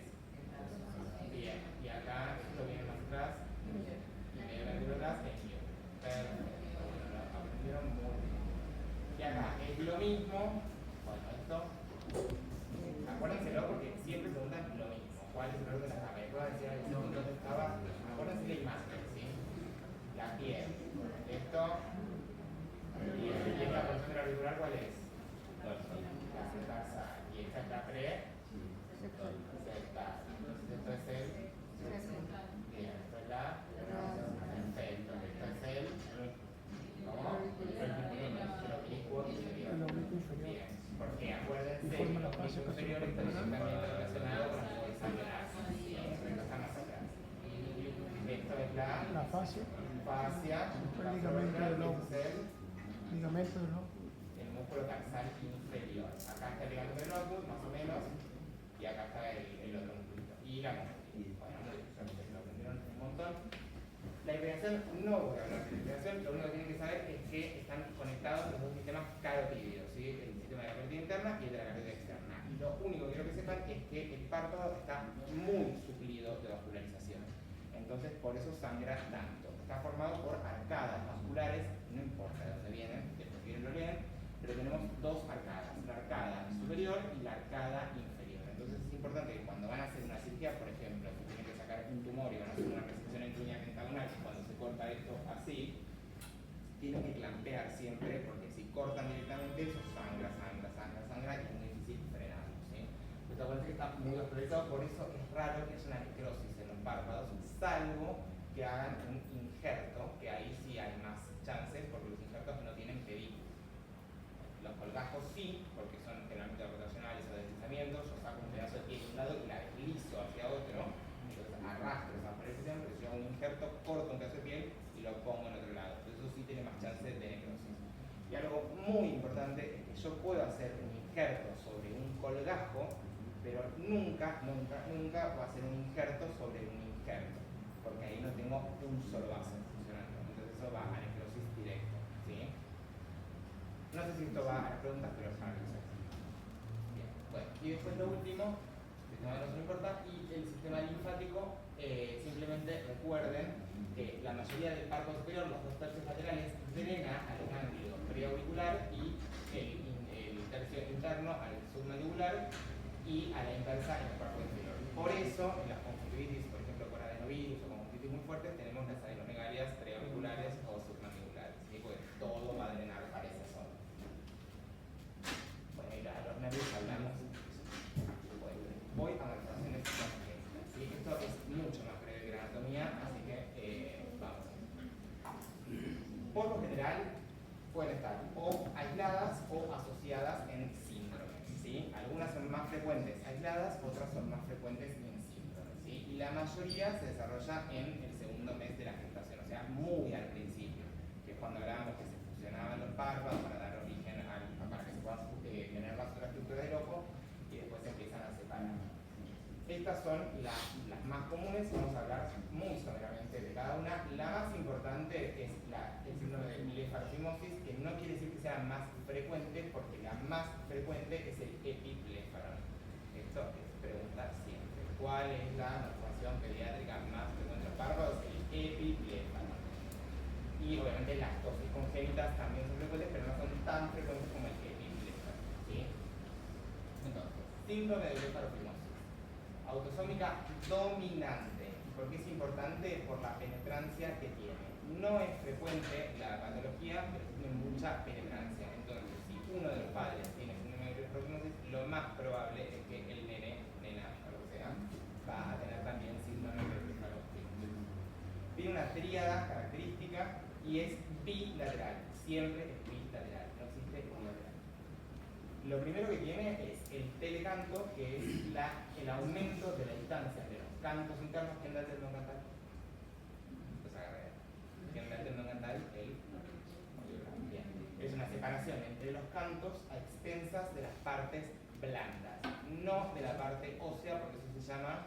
Bien. Y acá, esto viene más atrás. Y medio grande atrás, es mío. Perfecto. Bueno, lo aprendieron muy bien. Y acá es lo mismo. Bueno, esto. Acuérdenselo porque siempre preguntan lo mismo. ¿Cuál es el orden de la capa? Y puedo decir al segundo dónde estaba. Acuérdense la imagen, ¿sí? La piel. Esto. Y esta porción del auricular, ¿cuál es? La tarsal. Y esta es la pre-septal. Entonces esto es el. Bien, esto es la. Perfecto. Esto es el. ¿Cómo? El oblicuo inferior. Bien. Porque acuérdense que el oblicuo inferior está directamente relacionado con la fuerza sangrar. Esto está más atrás. Esto es la fascia. El ligamento del óculo. El músculo tarsal inferior. Acá está el ligamento del óculo, más o menos. Y acá está el otro músculo. Y la conjuntiva. Bueno, muy bien, lo aprendieron un montón. La hipertensión no voy a hablar de la hipertensión, lo único que tienen que saber es que están conectados los dos sistemas carotídeos, ¿sí? El sistema de la carótida interna y el de la carótida externa. Y lo único que quiero que sepan es que el párpado está muy suplido de vascularización. Entonces, por eso sangra tanto. Está formado por arcadas vasculares, no importa de dónde vienen, después vienen lo leen, pero tenemos dos arcadas, la arcada superior y la arcada inferior. Entonces es importante que cuando van a hacer una cirugía, por ejemplo, si tienen que sacar un tumor y van a hacer una resección en uña pentagonal, cuando se corta esto así, tienen que clampear siempre, porque si cortan directamente eso sangra y es muy difícil frenarlo, ¿sí? Esto parece que está muy vascularizado, por eso es raro que haya una necrosis en los párpados, salvo que hagan un injerto, que ahí sí hay más chances, porque los injertos no tienen pedículo. Los colgajos sí, porque son generalmente rotacionales o deslizamientos. Yo saco un pedazo de piel de un lado y la deslizo hacia otro, entonces arrastro esa presión, pero si hago un injerto, corto un pedazo de piel y lo pongo en otro lado. Entonces eso sí tiene más chances de necrosis. Y algo muy importante es que yo puedo hacer un injerto sobre un colgajo, pero nunca voy a hacer un injerto sobre un injerto, porque ahí no tengo un solo vaso funcionando. Entonces eso va a necrosis directa, ¿sí? No sé si esto va a las preguntas, pero es algo. Bien, bueno, y después lo último, que no nos importa, y el sistema linfático, simplemente recuerden que la mayoría del párpado superior, los dos tercios laterales, drena al ganglio preauricular y el tercio interno al submandibular y a la inversa en el párpado inferior. Por eso, en las conjuntivitis, por ejemplo, con adenovirus o conjuntivitis muy fuertes, tenemos las adenomegalias preauriculares o submandibulares, ¿sí? Porque todo va a drenar para esa zona. Bueno, y a los nervios hablamos. Bueno, voy a malformaciones congénitas, ¿sí? Esto es mucho más breve que la anatomía, así que vamos. Por lo general, pueden estar o aisladas o asociadas en síndromes, ¿sí? Algunas son más frecuentes aisladas, otras son más frecuentes en síndromes, ¿sí? la mayoría se desarrolla en el segundo mes de la gestación, o sea, muy al principio, que es cuando hablábamos que se fusionaban los párpados para dar origen para que se puedan tener más otra estructura del ojo y después se empiezan a separar. Estas son las más comunes, vamos a hablar muy someramente de cada una. La más importante es el síndrome de blefarocimosis, que no quiere decir que sea más frecuente, porque la más frecuente es el epiblefaron. Esto es preguntar siempre. ¿Cuál es la malformación pediátrica más frecuente en los párpados? El epiblefaron. Y obviamente las tosis congénitas también son frecuentes, pero no son tan frecuentes como el epiblefaron. ¿Sí? Entonces, síndrome de blefarocimosis. Autosómica dominante. ¿Y por qué es importante? Por la penetrancia que tiene. No es frecuente la patología, pero tiene mucha penetrancia. Entonces, si uno de los padres tiene síndrome de blefarocimosis, lo más probable es que el nena, o lo que sea, va a tener también síndrome de blefarocimosis. Tiene una tríada característica y es bilateral. Siempre es bilateral, no existe unilateral. Lo primero que tiene es el telecanto, que es el aumento de la distancia entre los cantos internos. ¿Quién da el tendón cantal? Pues agarré. ¿Quién da el tendón cantal? Bien. Es una separación entre los cantos a expensas de las partes blandas, no de la parte ósea, porque eso se llama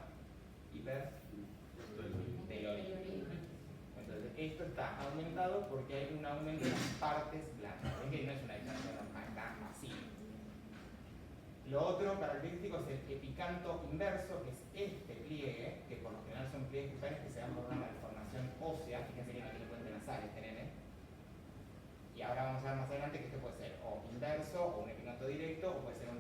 hipertelorismo. Entonces, esto está aumentado porque hay un aumento de las partes blandas. Es que no es una distancia normal, está así. Lo otro característico es el epicanto inverso, que es este pliegue, que por lo general son pliegues cutáneos que se dan por una malformación ósea. Fíjense que no tiene puente nasal este nene. Y ahora vamos a ver más adelante que esto puede ser o inverso, o un epicanto directo, o puede ser un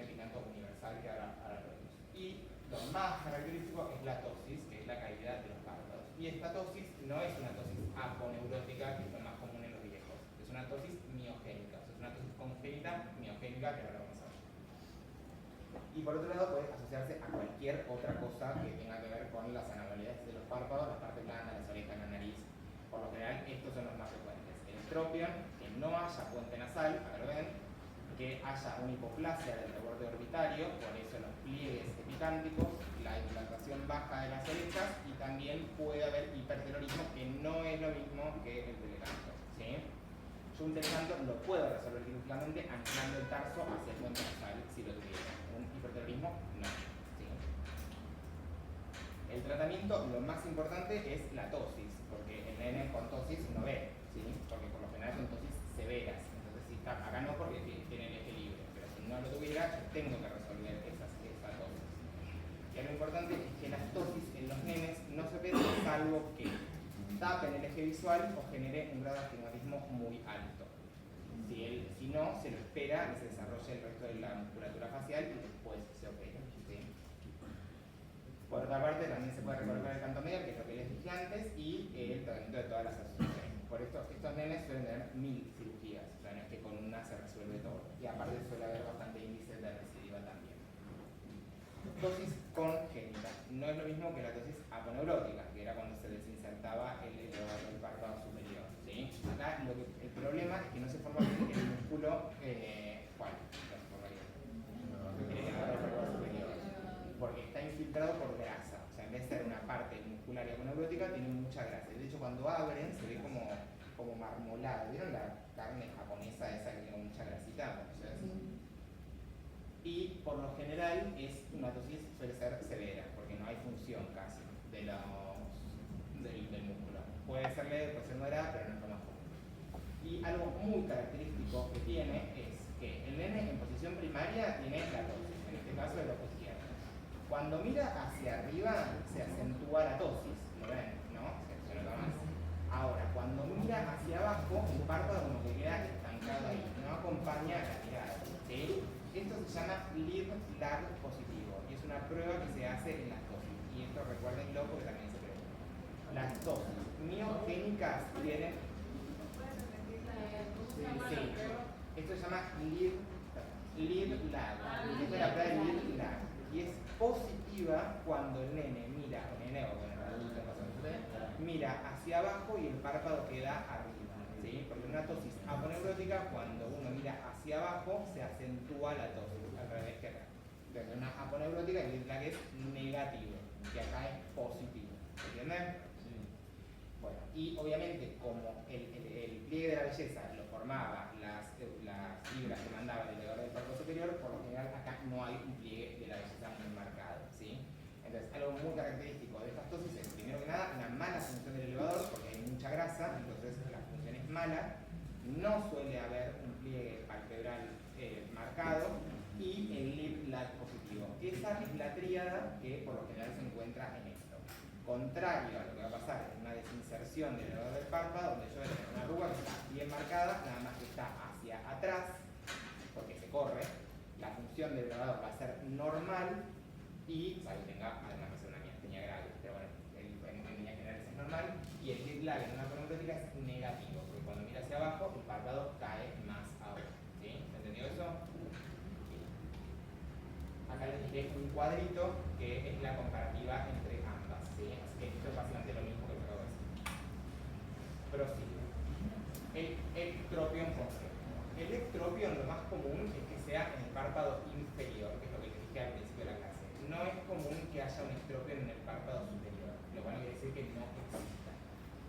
epicanto universal, que ahora lo vemos. Y lo más característico es la tosis, que es la caída de los párpados. Y esta tosis no es una tosis aponeurótica, que es lo más común en los viejos. Es una tosis miogénica, o sea, es una tosis congénita miogénica, que ahora vamos a ver. Y por otro lado puede asociarse a cualquier otra cosa que tenga que ver con las anormalidades de los párpados, la parte blanda, las orejas, la nariz. Por lo general estos son los más frecuentes. El estropión, que no haya puente nasal, a ver ven, que haya una hipoplasia del reborde orbitario, por eso los pliegues epicánticos, la implantación baja de las orejas, y también puede haber hipertelorismo, que no es lo mismo que el telecanto. ¿Sí? Yo un telecanto lo puedo resolver quirúrgicamente anclando el tarso hacia el puente nasal si lo tuviera. Un hipertelorismo no. ¿Sí? El tratamiento, lo más importante es la tosis, porque el nene con tosis no ve, ¿sí? Porque por lo general son tosis severas. Entonces, si está, acá no porque tiene el eje libre, pero si no lo tuviera, yo tengo que resolver esa tosis. Y lo importante es que las tosis en los nenes no se ven salvo que tapen el eje visual o genere un grado de astigmatismo muy alto. Si no, se lo espera que se desarrolle el resto de la musculatura facial y después se opera. ¿Sí? Por otra parte, también se puede recorrer el canto medial, que es lo que les dije antes, y el tratamiento de todas las asociaciones. Por esto, estos nenes suelen tener 1000 cirugías, o sea, no es que con una se resuelve todo. Y aparte suele haber bastante índice de recidiva también. Dosis congénita. No es lo mismo que la dosis aponeurótica, que era cuando se desinsertaba el párpado superior. ¿Sí? Acá el problema es que no se forma el músculo. ¿Cuál? No se formaría. El párpado superior. Porque está infiltrado por grasa. O sea, en vez de ser una parte muscular y aponeurótica, tiene mucha grasa. De hecho, cuando abren, se ve como marmolado. ¿Vieron la carne japonesa esa que tiene mucha grasita? O sea, y por lo general es una tosis suele ser severa, porque no hay función casi del músculo. Puede ser leve, puede ser moderada, pero no es lo más común. Y algo muy característico que tiene es que el nene en posición primaria tiene la tosis, en este caso el ojo izquierdo. Cuando mira hacia arriba se acentúa la tosis, ¿lo ven? ¿No? Se nota más. Ahora, cuando mira hacia abajo, el párpado como que queda estancado ahí, no acompaña la mirada. ¿Sí? Esto se llama Lid-Lag positivo y es una prueba que se hace en las tosis. Y esto recuérdenlo porque también se pregunta. Las tosis miogénicas tienen. Sí, esto se llama Lid-Lag. Esta es la prueba de Lid-Lag. Y es positiva cuando el nene mira, o nene o bueno, el adulto mira hacia abajo y el párpado queda arriba. ¿Sí? Porque en una tosis aponeurótica, cuando uno mira hacia abajo, se acentúa la tosis, al revés que acá. Entonces, una aponeurótica y la que es negativo. que acá es positivo. ¿Entienden? Sí. Bueno, y obviamente como el pliegue de la belleza lo formaba las fibras que mandaba el elevador del párpado superior, por lo general acá no hay un pliegue de la belleza muy marcado, ¿sí? Entonces, algo muy característico de estas tosis es, primero que nada, una mala función del elevador, porque hay mucha grasa, entonces la función es mala, no suele haber un pliegue palpebral marcado, y el lip lag positivo. Esa es la tríada que por lo general se encuentra en esto. Contrario a lo que va a pasar en una desinserción del elevador del párpado, donde yo voy a tener una arruga que está bien marcada, nada más que está hacia atrás, porque se corre, la función del elevador va a ser normal, y salvo que tenga además de ser una miastenia grave, pero bueno, en líneas generales es normal, y el lip lag en una columna es negativo, porque cuando mira hacia abajo el párpado cae más abajo. ¿Sí? ¿Se entendió eso? Acá les dejé un cuadrito que es la comparativa entre ambas, ¿sí? Así que esto es básicamente lo mismo que te acabo de decir. Prosigo. El ectropion concreto. El ectropion lo más común es que sea en el párpado inferior, que es lo que les dije al principio de la clase. No es común que haya un ectropion en el párpado superior, lo cual quiere decir que no exista.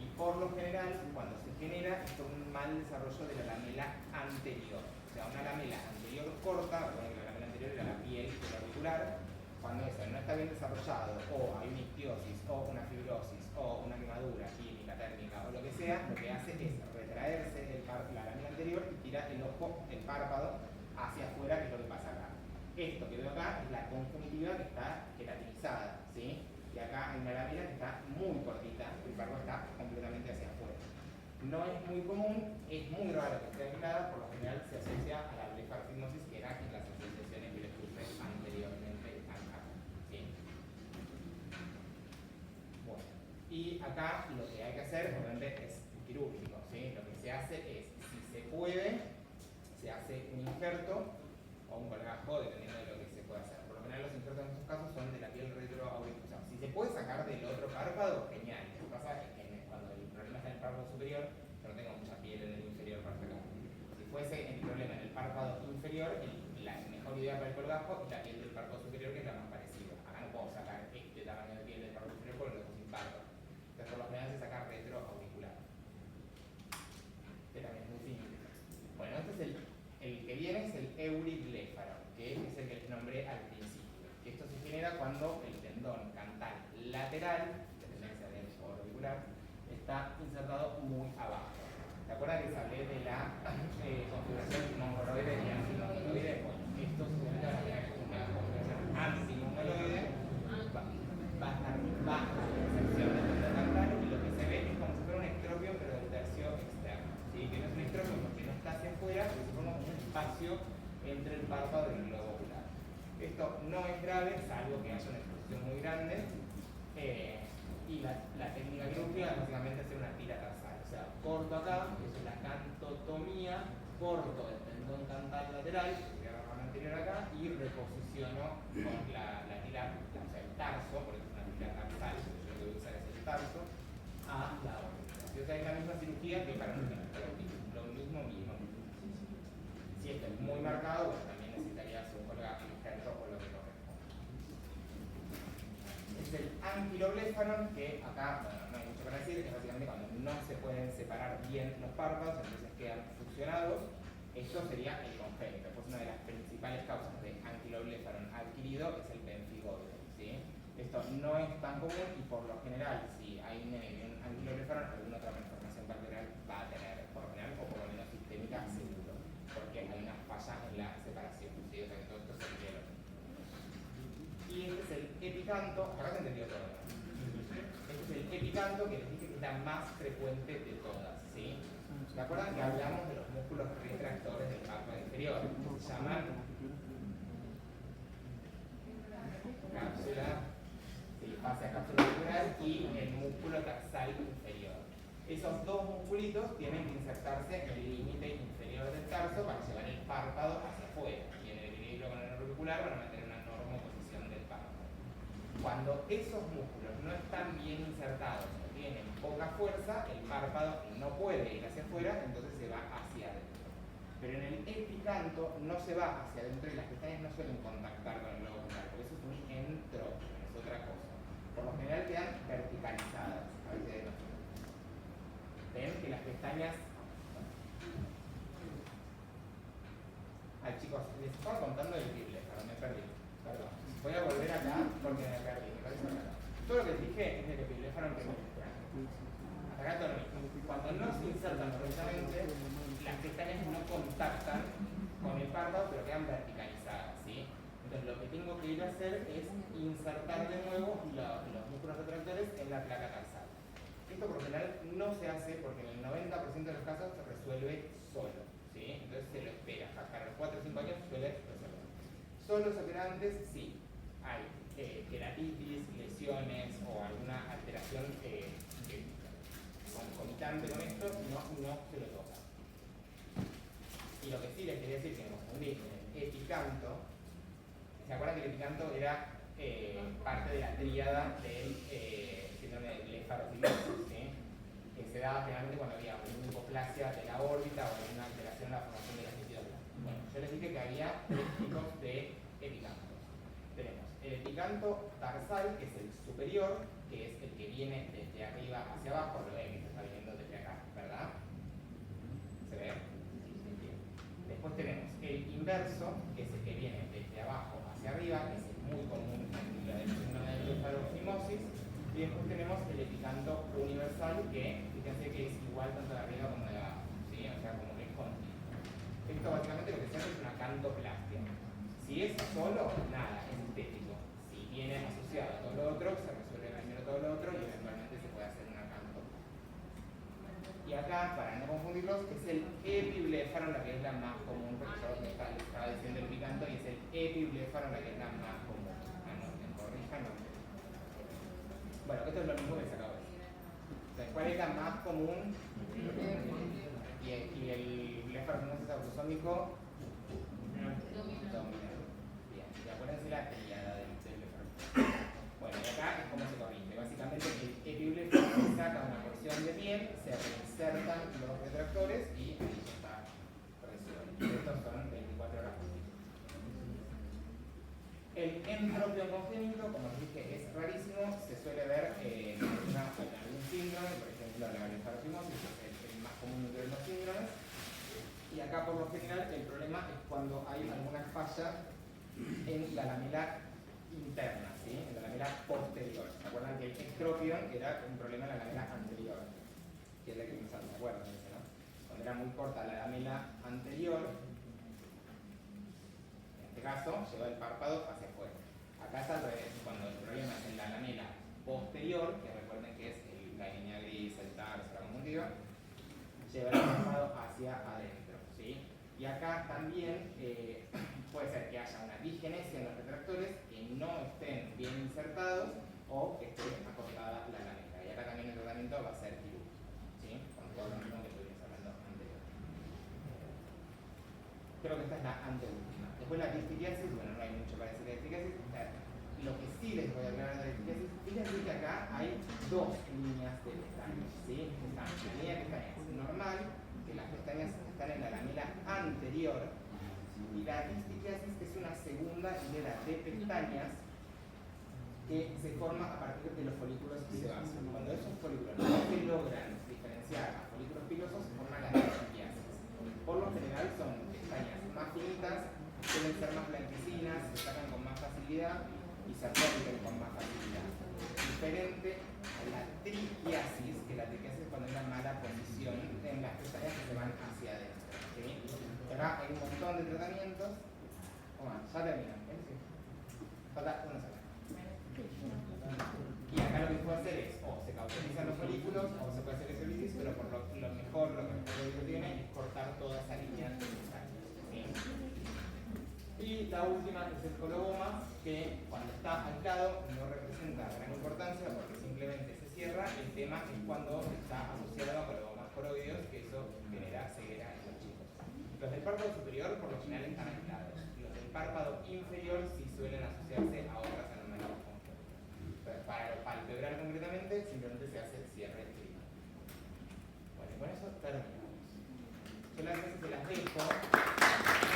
Y por lo general, cuando se genera, es por un mal desarrollo de la lamela anterior. O sea, una lamela anterior corta, bueno, la lamela anterior era la piel del auricular, cuando eso no está bien desarrollado, o hay una ictiosis, o una fibrosis, o una quemadura química, térmica, o lo que sea, lo que hace es retraerse la lamela anterior y tira el ojo, el párpado, hacia afuera, que es lo que pasa acá. Esto que veo acá es la conjuntiva que está queratinizada, ¿sí? Y acá hay una lamela que está muy cortita, el párpado está completamente hacia afuera. No es muy común, es muy raro que esté aislada, por lo general se asocia a la blefarsignosis, que era en las asociaciones que les puse anteriormente acá. ¿Sí? Bueno, y acá lo que hay que hacer, obviamente, es quirúrgico. ¿Sí? Lo que se hace es, si se puede, se hace un injerto o un colgajo, dependiendo de lo que se pueda hacer. Por lo general los injertos en estos casos son de la piel retroauricular. Si se puede sacar del otro párpado, genial. Lo que pasa es que cuando el problema está en el párpado superior, yo no tengo mucha piel en el inferior para sacar. Si fuese el problema en el párpado inferior, la mejor idea para el colgajo es la piel del párpado superior, que es la más parecida. Acá no puedo sacar este tamaño de piel del párpado superior porque lo dejo sin párpado. Entonces por lo general se saca retroauricular, que también es muy simple. Bueno, este es el que viene, es el euribléfaro, que es el que les nombré al principio. Que esto se genera cuando el tendón cantal lateral, de tendencia del auricular, está insertado muy abajo. ¿Se acuerdan que les hablé de la configuración mongoloide y antimongoloide? Bueno, esto se genera una configuración antimongoloide, va a estar bajo la inserción del tendón cantal, y lo que se ve es como si fuera un ectropio, pero del tercio externo. ¿Sí? Que no es un ectropio porque no está hacia afuera, pero se forma un espacio entre el párpado y el globo ocular. Esto no es grave, salvo que haya una exposición muy grande, y la técnica quirúrgica es básicamente hacer una tira tarsal. O sea, corto acá, eso es la cantotomía, corto el tendón cantal lateral, que sería la rama anterior acá, y reposiciono con la tira, o sea, el tarso, por eso es una tira tarsal, yo lo que voy a usar es el tarso, a la órbita. O sea, es la misma cirugía que para un lo mismo. Si esto es muy marcado, bueno, también necesitarías un colgajo, un injerto o lo que corresponda. Es el anquilobléfano, que acá, bueno, no hay mucho para decir, es básicamente cuando no se pueden separar bien los párpados, entonces quedan fusionados. Esto sería el congénito. Pues una de las principales causas de anquilobléfano adquirido es el pemfigoide, ¿sí? Esto no es tan común, y por lo general, si hay un anquilobléfano, alguna otra malformación palpebral va a tener, por lo general, o por lo menos sistémica, seguro, porque hay una falla en la separación, ¿sí? O sea que todo esto se quiere. Y este es el epicanto, acá se entendió todo, ¿no? Este es el epicanto, que les dije que es la más frecuente de todas, ¿sí? ¿Se acuerdan que hablamos de los músculos retractores del párpado inferior? Se llaman cápsula, fascia cápsula auricular, y el músculo tarsal inferior. Esos dos musculitos tienen que insertarse en el límite inferior del tarso para llevar el párpado hacia afuera, y en el equilibrio con el auricular para mantener una normoposición del párpado. Cuando esos músculos no están bien insertados o tienen poca fuerza, el párpado no puede ir hacia afuera, entonces se va hacia adentro. Pero en el epicanto no se va hacia adentro, y las pestañas no suelen contactar con el globo ocular, porque eso es un entropio, es otra cosa. por lo general quedan verticalizadas. A ver si ahí no. Ven que las pestañas... chicos, les estaba contando el triple, pero me perdí. Perdón. Voy a volver acá porque me perdí. Me parece raro. Todo lo que dije es de que Piblefaron que hasta acá todo lo mismo. Cuando no se insertan correctamente, las pestañas no contactan con el párpado, pero quedan verticalizadas, ¿sí? Entonces lo que tengo que ir a hacer es insertar de nuevo los músculos retractores en la placa tarsal. Esto por lo general no se hace porque en el 90% de los casos se resuelve solo, ¿sí? Entonces se lo espera. Hasta los 4 o 5 años suele resolver. Solos operantes, sí. Hay queratitis, lesiones o alguna alteración concomitante con esto, no se lo toca. Y lo que sí les quería decir, que me confundí, el epicanto, ¿se acuerdan que el epicanto era parte de la tríada del síndrome de blefarofilosis, ¿sí? Que se daba generalmente cuando había una hipoplasia de la órbita o una alteración en la formación de la epidiola? Bueno, yo les dije que había 3 tipos de epicantos. Tenemos el epicanto tarsal, que es el superior, que es el que viene desde arriba hacia abajo, lo ven que se está viniendo desde acá, ¿verdad? ¿Se ve? Bien. Después tenemos el inverso, que es el que viene desde abajo hacia arriba, que es muy común en la síndrome de blefarophimosis. Y después tenemos el epicanto universal, que fíjense que es igual tanto de arriba como de abajo, ¿sí? O sea, como que es continuo. Esto básicamente lo que se hace es una cantoplastia. Si es solo, nada, es estético. Si viene asociado a todo lo otro, se resuelve primero todo lo otro y eventualmente se puede hacer una cantoplastia. Y acá, para no confundirlos, es el epiblefaron, la que es la más común, porque yo les estaba diciendo el epicanto, y es el epiblefaron, la que es la más común. No, me corrijan, no. Bueno, esto es lo mismo que se acaba de decir. Entonces, ¿cuál es la más común? Y el blefarophimosis autosómico dominante. Bien, y acuérdense la tríada del blefarophimosis. Bueno, y acá es como se corrige. Básicamente el epiblefaron se saca una porción de piel, se reinsertan los retractores y ahí ya está resuelto. Estos son 24 horas. El entropio congénito, como les dije, es rarísimo, se suele ver en algún síndrome, por ejemplo la blefarophimosis, que es el más común de los síndromes. Y acá por lo general el problema es cuando hay alguna falla en la lamela interna, ¿sí? En la lamela posterior. ¿Se acuerdan que el estropión era un problema en la lamela anterior? Que es la que ¿se acuerdan de eso, no? Cuando era muy corta la lamela anterior, en este caso, lleva el párpado hacia afuera. Acá es al revés, cuando el problema es en la lamela posterior, que recuerden que es la línea gris, el tarso, la conjuntiva, lleva el párpado hacia adentro, ¿sí? Y acá también puede ser que haya una digenesia en los retractores, que no estén bien insertados o que esté acortada la lamela. Y acá también el tratamiento va a ser quirúrgico, ¿sí? Con todo lo mismo que estuvimos hablando anteriormente. Creo que esta es la anteúltima. Después la distiquiasis, bueno, no hay mucho para decir de distiquiasis. Lo que sí les voy a hablar de la distiquiasis, fíjense que acá hay 2 líneas de pestañas, ¿sí? Está la línea de pestañas normal, que las pestañas están en la lamela anterior, y la distiquiasis es una segunda hilera de pestañas que se forma a partir de los folículos sebáceos. Cuando esos folículos no se logran diferenciar a folículos pilosos, se forma la distiquiasis. Por lo general son pestañas más finitas, suelen ser más blanquecinas, se sacan con más facilidad y se absorben con más facilidad. Diferente a la triquiasis, que la triquiasis es cuando hay una mala posición en las pestañas que se van hacia adentro, ¿sí? Acá hay un montón de tratamientos. Ya terminan, ¿eh? Sí. Falta una sola. Y acá lo que se puede hacer es, o se cauterizan los folículos, o se puede hacer esolisis, pero por lo mejor, lo que tiene es cortar toda esa línea de pestañas, ¿sí? Y la última es el coloboma, que cuando está aislado no representa gran importancia porque simplemente se cierra. El tema es cuando está asociado a colobomas coroideos, que eso genera ceguera en los chicos. Los del párpado superior por lo general están aislados. Los del párpado inferior sí suelen asociarse a otras anomalías congénitas. Para lo palpebral concretamente, simplemente se hace el cierre clínico. Bueno, con eso terminamos. Yo las veces se las dejo.